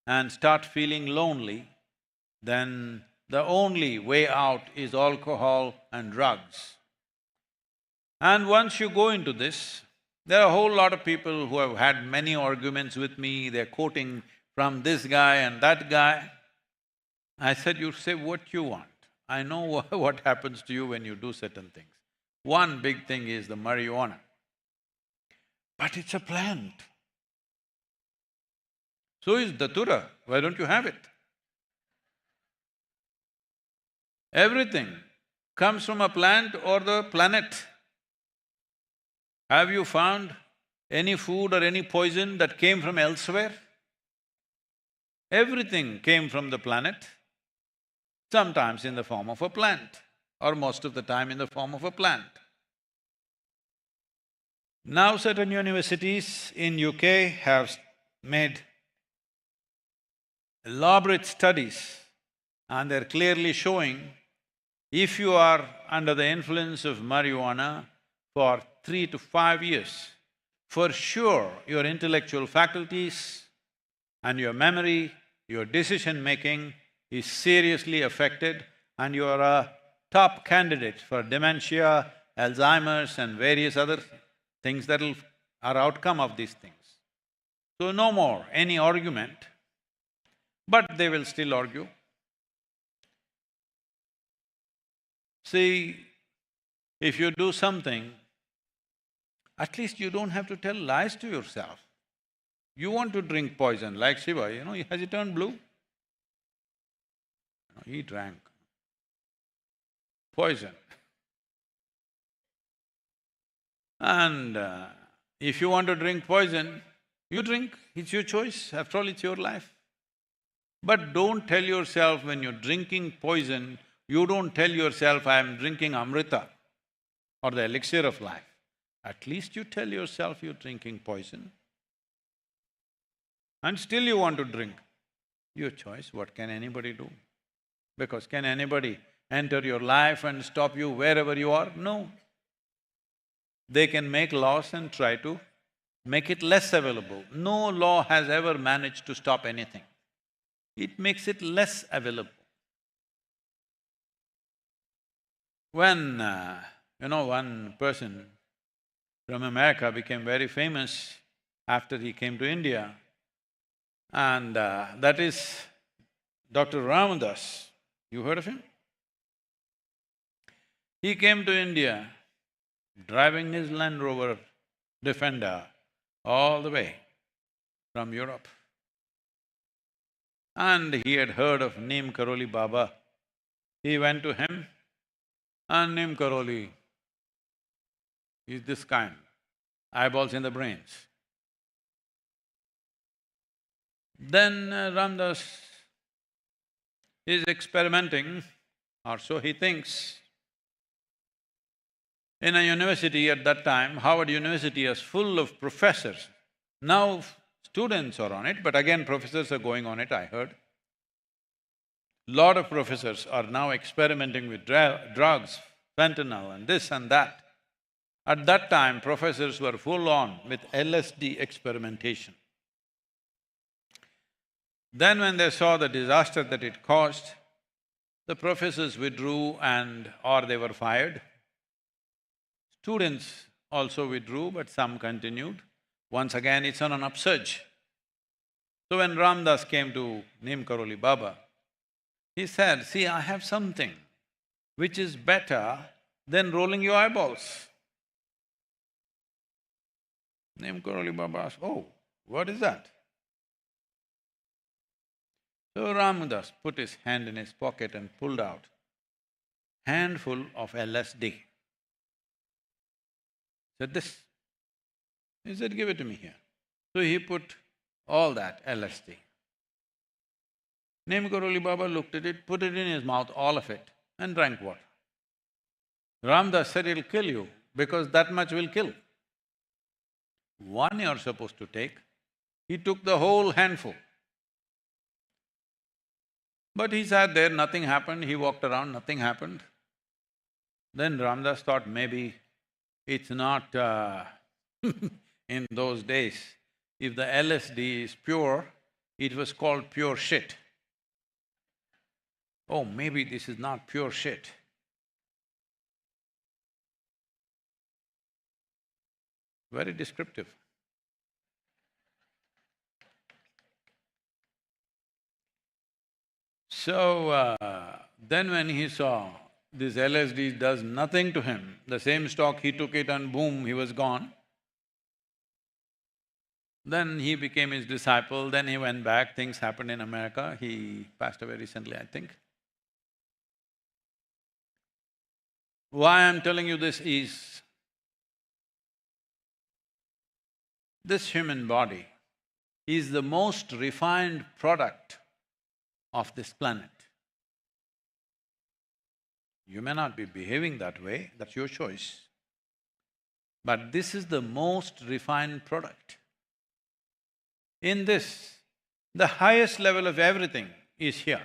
and start feeling lonely, then the only way out is alcohol and drugs. And once you go into this, there are a whole lot of people who have had many arguments with me, they're quoting from this guy and that guy. I said, you say what you want. I know what happens to you when you do certain things. One big thing is the marijuana. But it's a plant. So is datura, why don't you have it? Everything comes from a plant or the planet. Have you found any food or any poison that came from elsewhere? Everything came from the planet, sometimes in the form of a plant, or most of the time in the form of a plant. Now certain universities in UK have made elaborate studies and they're clearly showing if you are under the influence of marijuana for 3 to 5 years, for sure your intellectual faculties and your memory, your decision-making is seriously affected and you are a top candidate for dementia, Alzheimer's and various other things are outcome of these things. So no more any argument, but they will still argue. See, if you do something, at least you don't have to tell lies to yourself. You want to drink poison, like Shiva, has he turned blue? No, he drank poison. And if you want to drink poison, you drink, it's your choice, after all it's your life. But don't tell yourself when you're drinking poison, you don't tell yourself, I am drinking amrita or the elixir of life. At least you tell yourself you're drinking poison. And still you want to drink. Your choice, what can anybody do? Because can anybody enter your life and stop you wherever you are? No. They can make laws and try to make it less available. No law has ever managed to stop anything. It makes it less available. When, one person from America became very famous after he came to India, and that is Dr. Ramadas. You heard of him? He came to India driving his Land Rover Defender all the way from Europe. And he had heard of Neem Karoli Baba. He went to him, and Neem Karoli is this kind, eyeballs in the brains. Then Ramdas is experimenting, or so he thinks. In a university at that time, Harvard University was full of professors. Now students are on it, but again professors are going on it, I heard. Lot of professors are now experimenting with drugs, fentanyl and this and that. At that time, professors were full on with LSD experimentation. Then when they saw the disaster that it caused, the professors withdrew or they were fired. Students also withdrew, but some continued. Once again, it's on an upsurge. So when Ramdas came to Neem Karoli Baba, he said, see, I have something which is better than rolling your eyeballs. Neem Karoli Baba asked, oh, what is that? So Ramdas put his hand in his pocket and pulled out handful of LSD. Said, this. He said, give it to me here. So he put all that LSD. Neem Karoli Baba looked at it, put it in his mouth, all of it, and drank water. Ramdas said, it'll kill you, because that much will kill. One you're supposed to take, he took the whole handful. But he sat there, nothing happened, he walked around, nothing happened. Then Ramdas thought maybe it's not in those days, if the LSD is pure, it was called pure shit. oh, maybe this is not pure shit. Very descriptive. So, then when he saw this LSD does nothing to him, the same stock he took it and boom, he was gone. Then he became his disciple, then he went back, things happened in America, he passed away recently, I think. Why I'm telling you this is, this human body is the most refined product of this planet. You may not be behaving that way, that's your choice. But this is the most refined product. In this, the highest level of everything is here.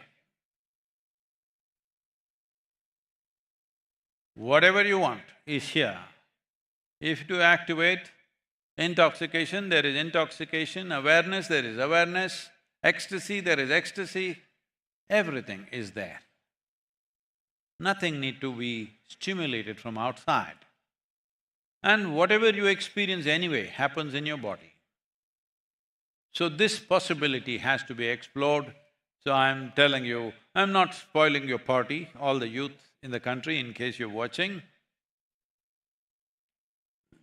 Whatever you want is here. If you activate intoxication, there is intoxication, awareness, there is awareness, ecstasy, there is ecstasy, everything is there. Nothing need to be stimulated from outside. And whatever you experience anyway happens in your body. So this possibility has to be explored. So I'm telling you, I'm not spoiling your party, all the youth in the country, in case you're watching.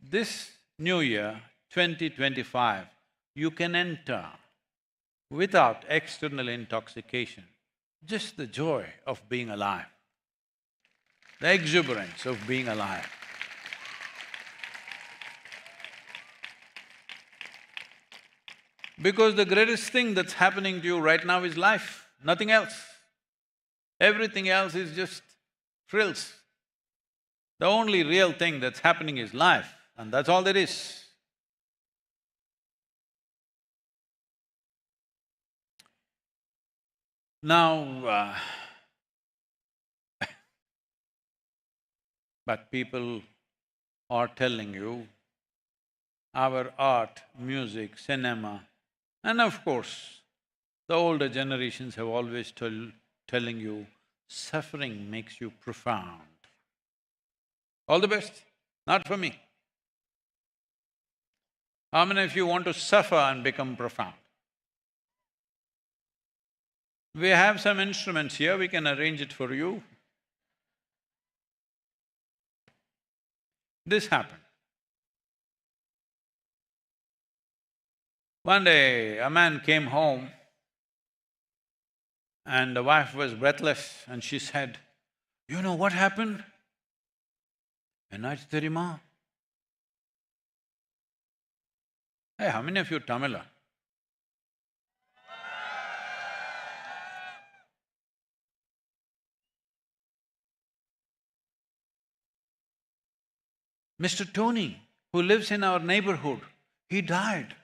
This new year, 2025, you can enter without external intoxication, just the joy of being alive, the exuberance of being alive. Because the greatest thing that's happening to you right now is life, nothing else. Everything else is just frills. The only real thing that's happening is life, and that's all there is. Now, but people are telling you, our art, music, cinema, and of course, the older generations have always telling you, suffering makes you profound. All the best, not for me. How many of you want to suffer and become profound? We have some instruments here, we can arrange it for you. This happened. One day, a man came home and the wife was breathless and she said, "You know what happened?" "Ennachu theriyuma?" Hey, how many of you Tamil are? Mr. Tony, who lives in our neighborhood, he died.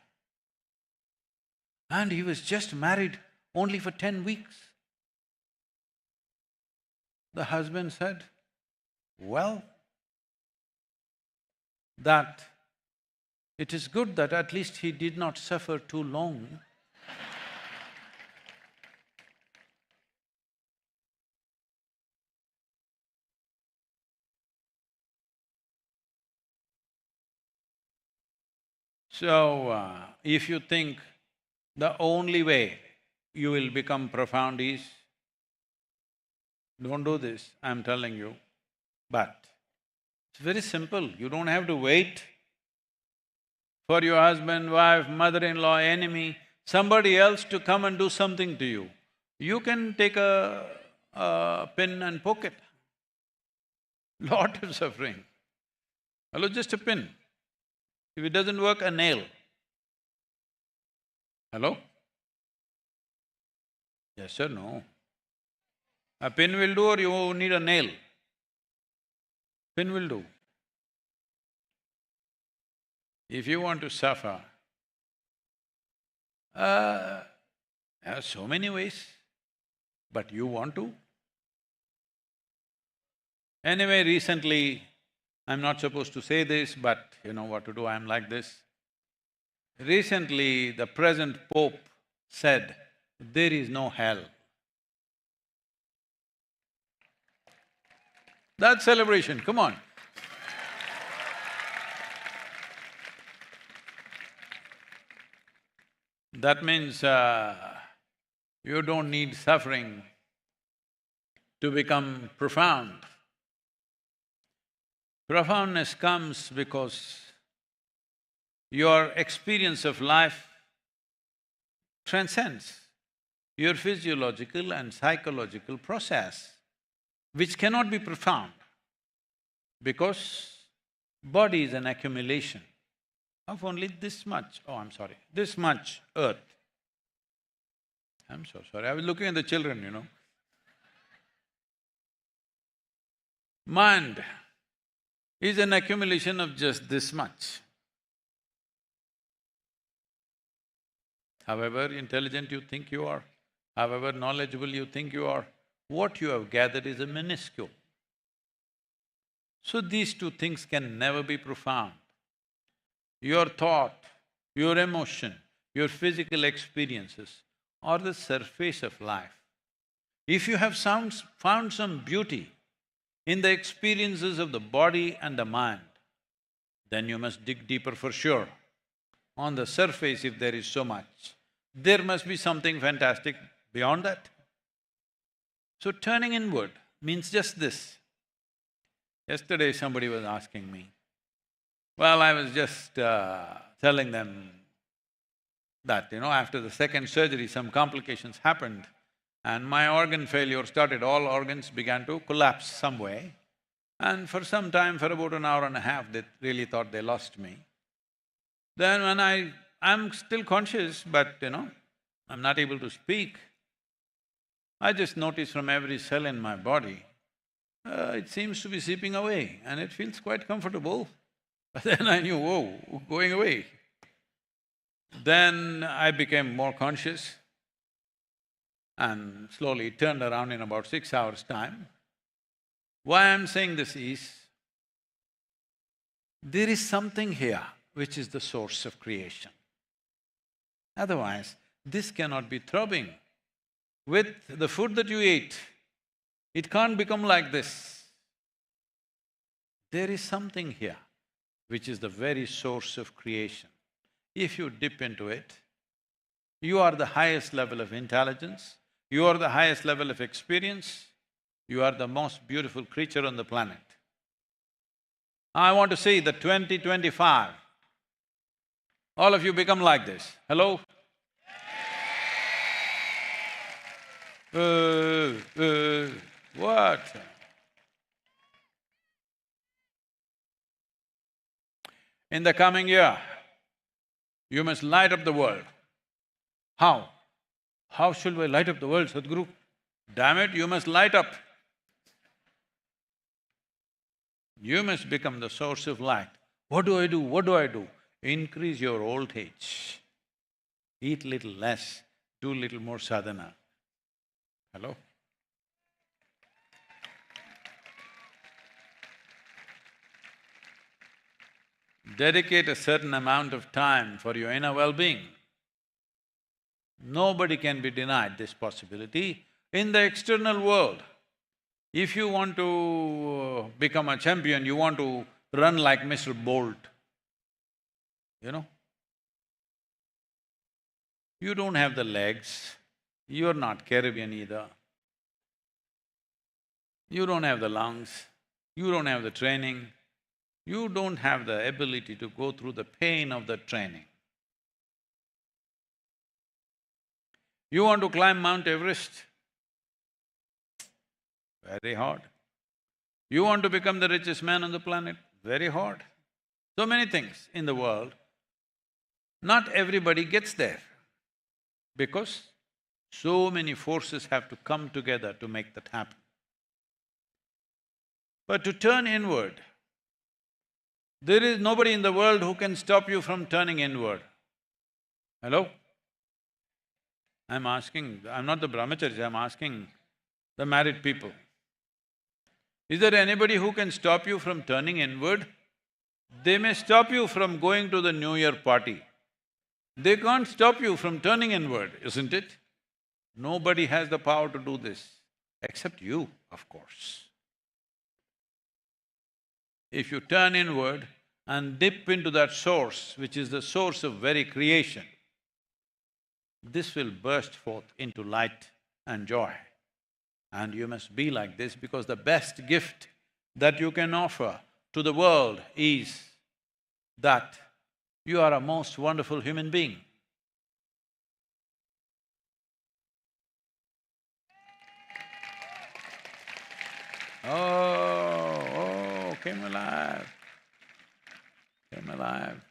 And he was just married only for 10 weeks. The husband said, "Well, that it is good that at least he did not suffer too long." So, if you think the only way you will become profound is, don't do this, I'm telling you. But it's very simple, you don't have to wait for your husband, wife, mother-in-law, enemy, somebody else to come and do something to you. You can take a pin and poke it. Lot of suffering. Hello, just a pin. If it doesn't work, a nail. Hello? Yes or no? A pin will do or you need a nail? Pin will do. If you want to suffer, there are so many ways, but you want to? Anyway, recently, I'm not supposed to say this, but you know what to do, I'm like this. Recently, the present Pope said, there is no hell. That's celebration, come on. That means you don't need suffering to become profound. Profoundness comes because your experience of life transcends your physiological and psychological process, which cannot be profound because body is an accumulation of only this much, this much earth. I'm so sorry, I was looking at the children, you know. Mind is an accumulation of just this much. However intelligent you think you are, however knowledgeable you think you are, what you have gathered is a minuscule. So these two things can never be profound. Your thought, your emotion, your physical experiences are the surface of life. If you have found some beauty in the experiences of the body and the mind, then you must dig deeper for sure. On the surface, if there is so much, there must be something fantastic beyond that. So turning inward means just this. Yesterday somebody was asking me, well, I was just telling them that, you know, after the second surgery some complications happened and my organ failure started, all organs began to collapse some way. And for some time, for about an hour and a half, they really thought they lost me. Then when I'm still conscious, but you know, I'm not able to speak, I just notice from every cell in my body, it seems to be seeping away and it feels quite comfortable. But then I knew, whoa, going away. Then I became more conscious and slowly turned around in about 6 hours' time. Why I'm saying this is, there is something here which is the source of creation. Otherwise, this cannot be throbbing. With the food that you eat, it can't become like this. There is something here which is the very source of creation. If you dip into it, you are the highest level of intelligence, you are the highest level of experience, you are the most beautiful creature on the planet. I want to see the 2025, all of you become like this. Hello? What? In the coming year, you must light up the world. How? How should we light up the world, Sadhguru? Damn it, you must light up. You must become the source of light. What do I do? What do I do? Increase your voltage. Eat little less, do little more sadhana. Hello? Dedicate a certain amount of time for your inner well-being. Nobody can be denied this possibility. In the external world, if you want to become a champion, you want to run like Mr. Bolt, you know? You don't have the legs, you're not Caribbean either. You don't have the lungs, you don't have the training, you don't have the ability to go through the pain of the training. You want to climb Mount Everest? Very hard. You want to become the richest man on the planet? Very hard. So many things in the world, not everybody gets there because so many forces have to come together to make that happen. But to turn inward, there is nobody in the world who can stop you from turning inward. Hello? I'm asking, I'm not the brahmacharis, I'm asking the married people. Is there anybody who can stop you from turning inward? They may stop you from going to the New Year party. They can't stop you from turning inward, isn't it? Nobody has the power to do this, except you, of course. If you turn inward and dip into that source, which is the source of very creation, this will burst forth into light and joy. And you must be like this, because the best gift that you can offer to the world is that you are a most wonderful human being. Oh, came alive, came alive.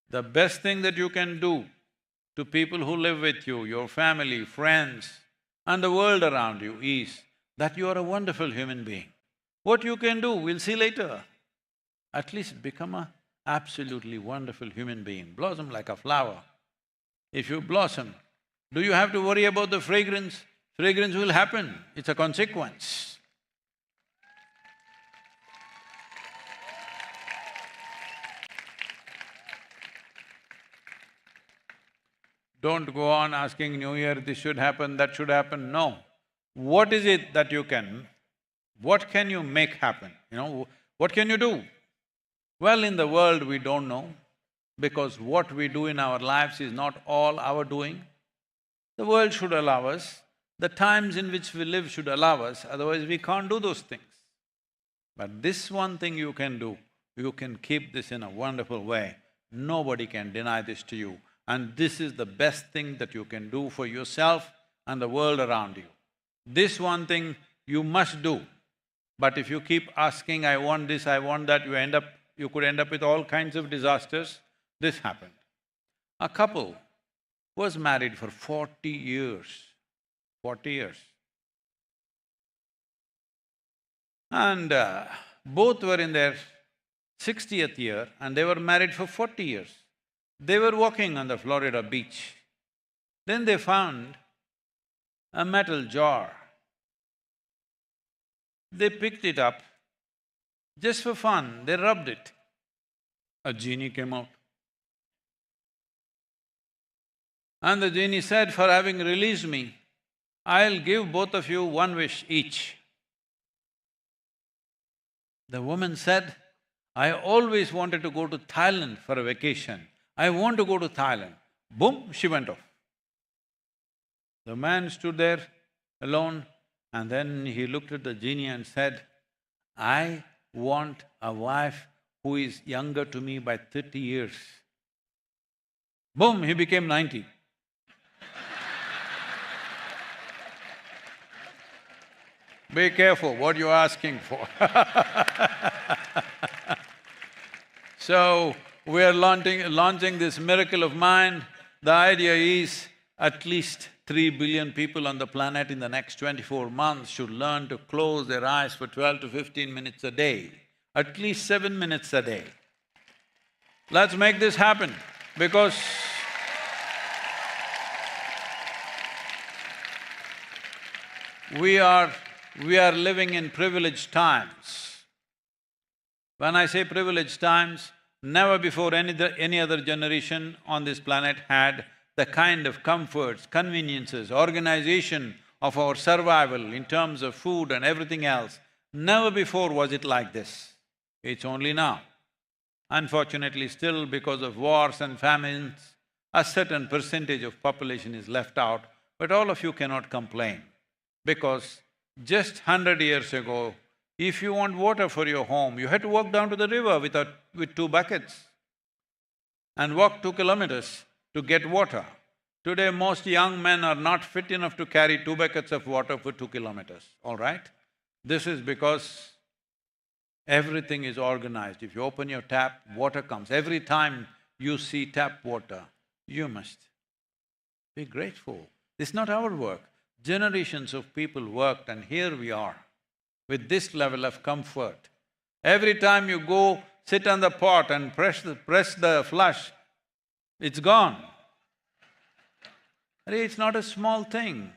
The best thing that you can do to people who live with you, your family, friends, and the world around you is that you are a wonderful human being. What you can do, we'll see later. At least become a absolutely wonderful human being, blossom like a flower. If you blossom, do you have to worry about the fragrance? Fragrance will happen, it's a consequence. Don't go on asking New Year, this should happen, that should happen, no. What is it that you can… what can you make happen, what can you do? Well, in the world we don't know, because what we do in our lives is not all our doing. The world should allow us, the times in which we live should allow us, otherwise we can't do those things. But this one thing you can do, you can keep this in a wonderful way. Nobody can deny this to you. And this is the best thing that you can do for yourself and the world around you. This one thing you must do. But if you keep asking, I want this, I want that, you could end up with all kinds of disasters. This happened. A couple was married for 40 years. 40 years. And both were in their 60th year and they were married for 40 years. They were walking on the Florida beach. Then they found a metal jar. They picked it up, just for fun, they rubbed it. A genie came out. And the genie said, for having released me, I'll give both of you one wish each. The woman said, I always wanted to go to Thailand for a vacation. I want to go to Thailand. Boom, she went off. The man stood there alone and then he looked at the genie and said, I want a wife who is younger to me by 30 years. Boom, he became 90. Be careful what you're asking for. So, we are launching this miracle of mind. The idea is at least 3 billion people on the planet in the next 24 months should learn to close their eyes for 12 to 15 minutes a day, at least 7 minutes a day. Let's make this happen, because we are living in privileged times. When I say privileged times, never before any other generation on this planet had the kind of comforts, conveniences, organization of our survival in terms of food and everything else. Never before was it like this. It's only now. Unfortunately, still because of wars and famines, a certain percentage of population is left out, but all of you cannot complain, because just 100 years ago, if you want water for your home, you had to walk down to the river with 2 buckets and walk 2 kilometers to get water. Today, most young men are not fit enough to carry 2 buckets of water for 2 kilometers, all right? This is because everything is organized. If you open your tap, water comes. Every time you see tap water, you must be grateful. It's not our work. Generations of people worked and here we are with this level of comfort. Every time you go sit on the pot and press the flush, it's gone. It's not a small thing.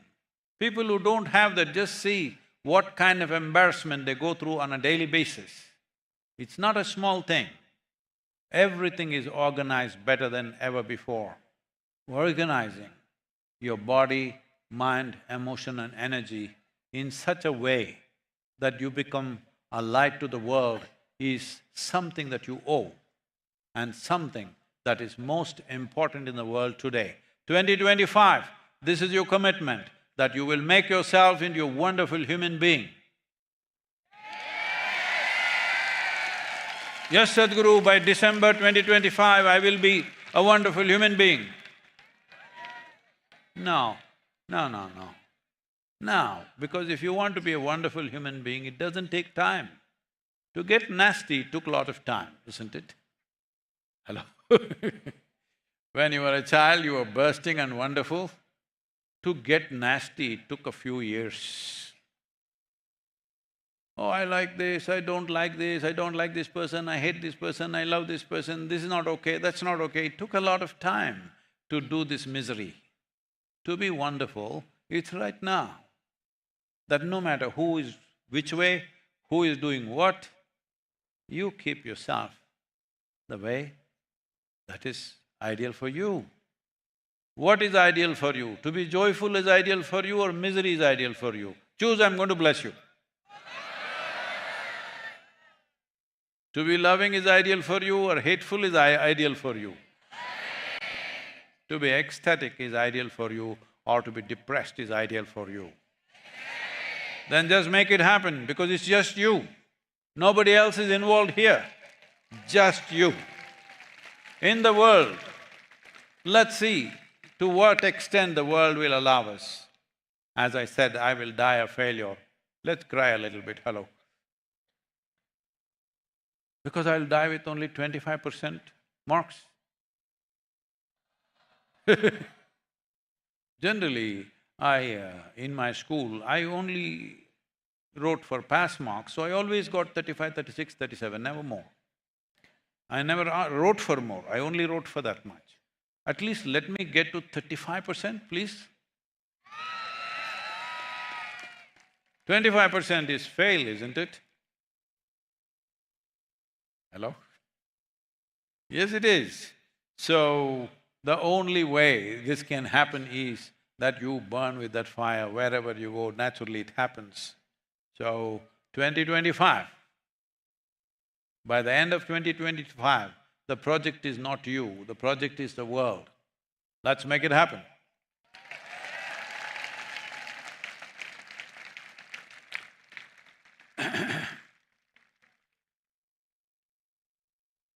People who don't have that just see what kind of embarrassment they go through on a daily basis. It's not a small thing. Everything is organized better than ever before. Organizing your body, mind, emotion and energy in such a way that you become a light to the world is something that you owe and something that is most important in the world today. 2025, this is your commitment, that you will make yourself into a wonderful human being. Yes, Sadhguru, by December 2025, I will be a wonderful human being. No, no, no, no. No, because if you want to be a wonderful human being, it doesn't take time. To get nasty took a lot of time, isn't it? Hello? When you were a child, you were bursting and wonderful. To get nasty, it took a few years. Oh, I like this, I don't like this, I don't like this person, I hate this person, I love this person, this is not okay, that's not okay. It took a lot of time to do this misery. To be wonderful, it's right now. That no matter who is which way, who is doing what, you keep yourself the way that is ideal for you. What is ideal for you? To be joyful is ideal for you or misery is ideal for you? Choose, I'm going to bless you. To be loving is ideal for you or hateful is ideal for you? To be ecstatic is ideal for you or to be depressed is ideal for you? Then just make it happen because it's just you. Nobody else is involved here, just you. In the world, let's see to what extent the world will allow us. As I said, I will die a failure. Let's cry a little bit, hello. Because I'll die with only 25% marks. Generally, in my school, I only wrote for pass marks, so I always got 35, 36, 37, never more. I never wrote for more, I only wrote for that much. At least let me get to 35%, please. 25% is fail, isn't it? Hello? Yes, it is. So, the only way this can happen is that you burn with that fire, wherever you go, naturally it happens. So, 2025, by the end of 2025, the project is not you, the project is the world. Let's make it happen.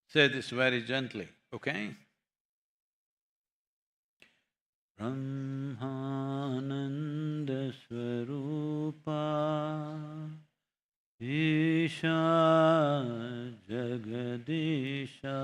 Say this very gently, okay? Brahmananda Swarupa Isha Jagadisha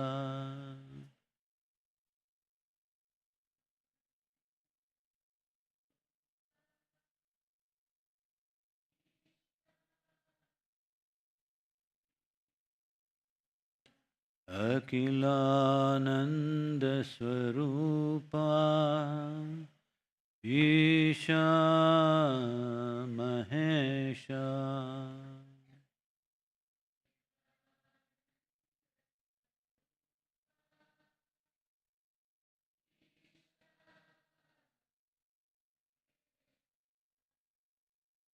Akilananda Swarupa Isha Mahesha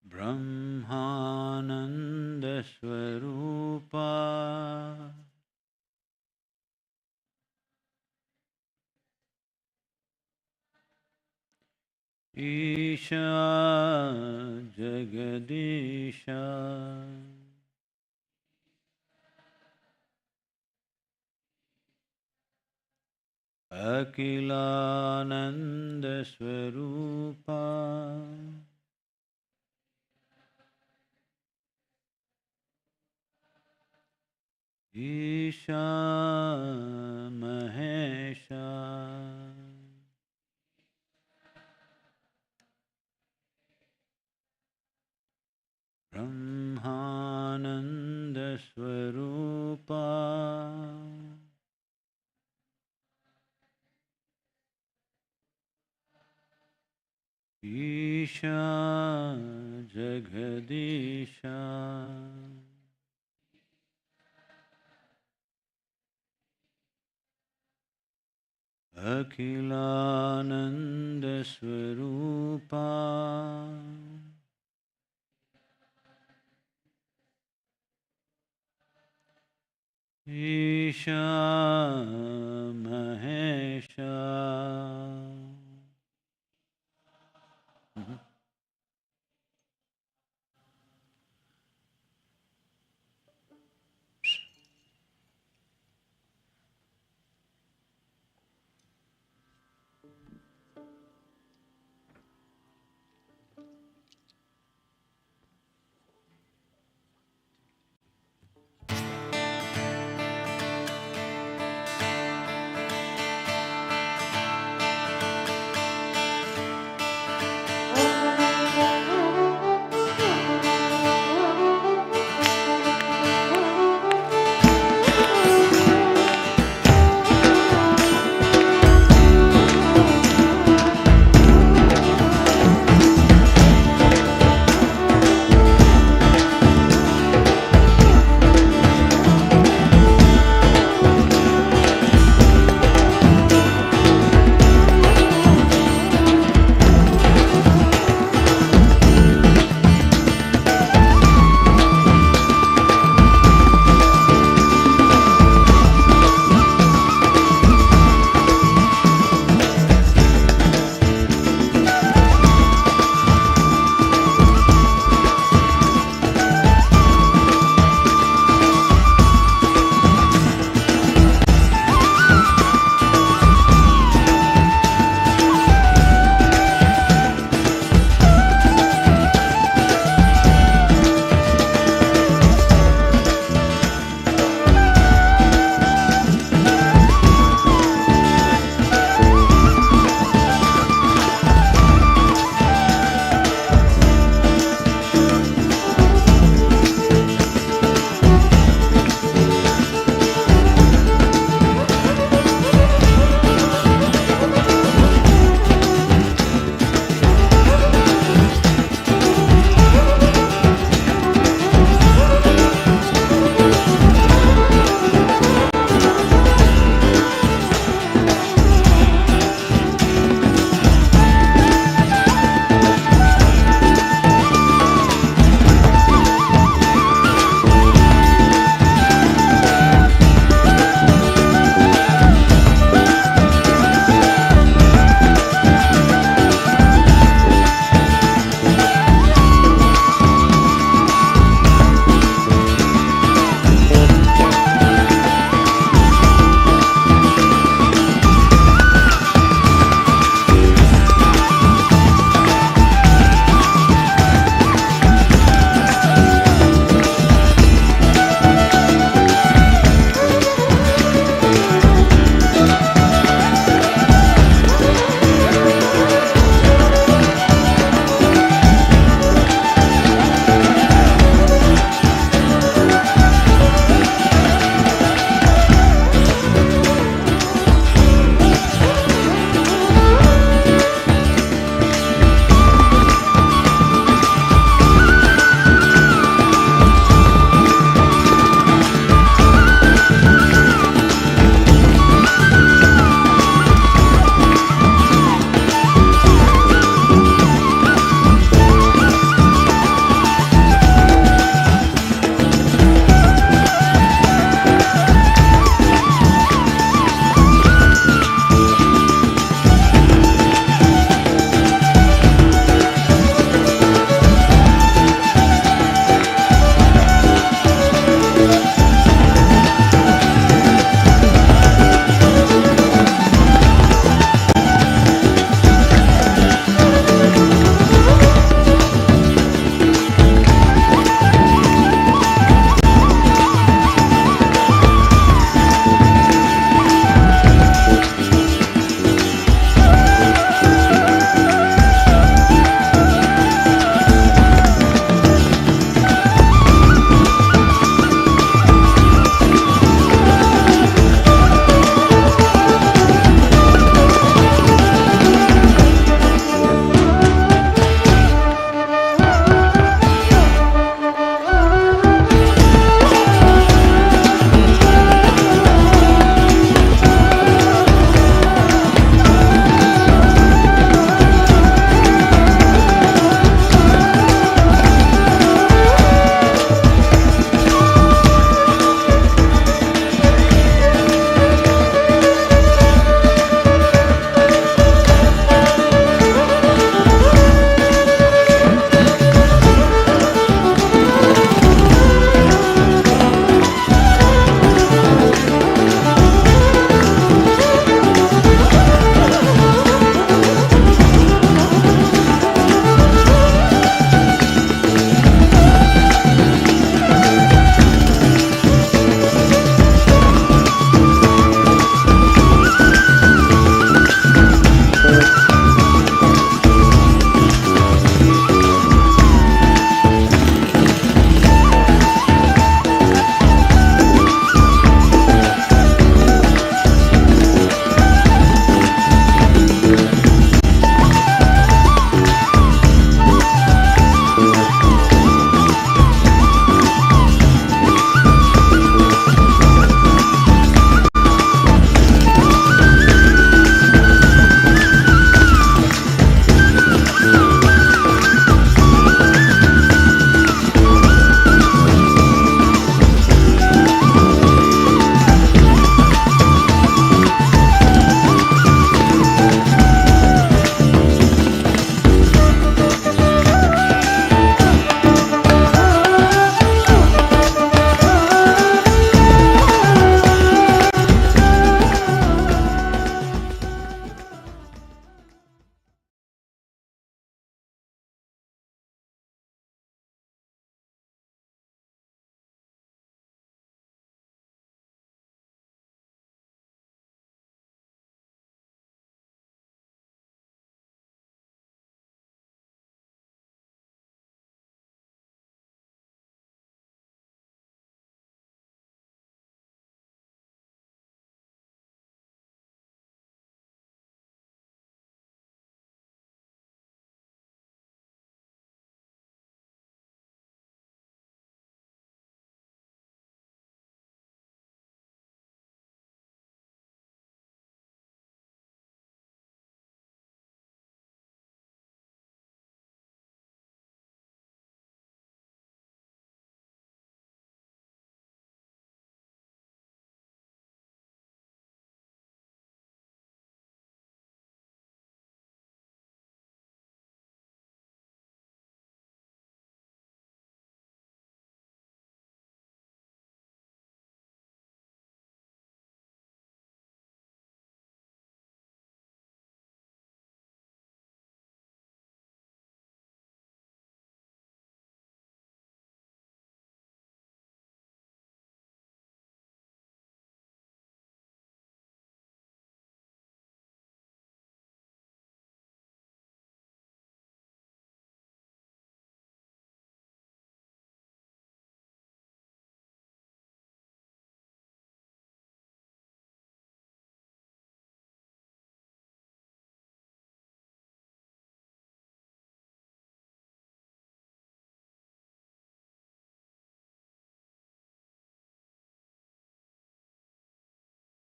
Brahmananda Swarupa Isha Jagadisha Akilananda Swarupa Isha Mahesha Brahmananda Swarupa Isha Jagadisha Akilananda Swarupa Isha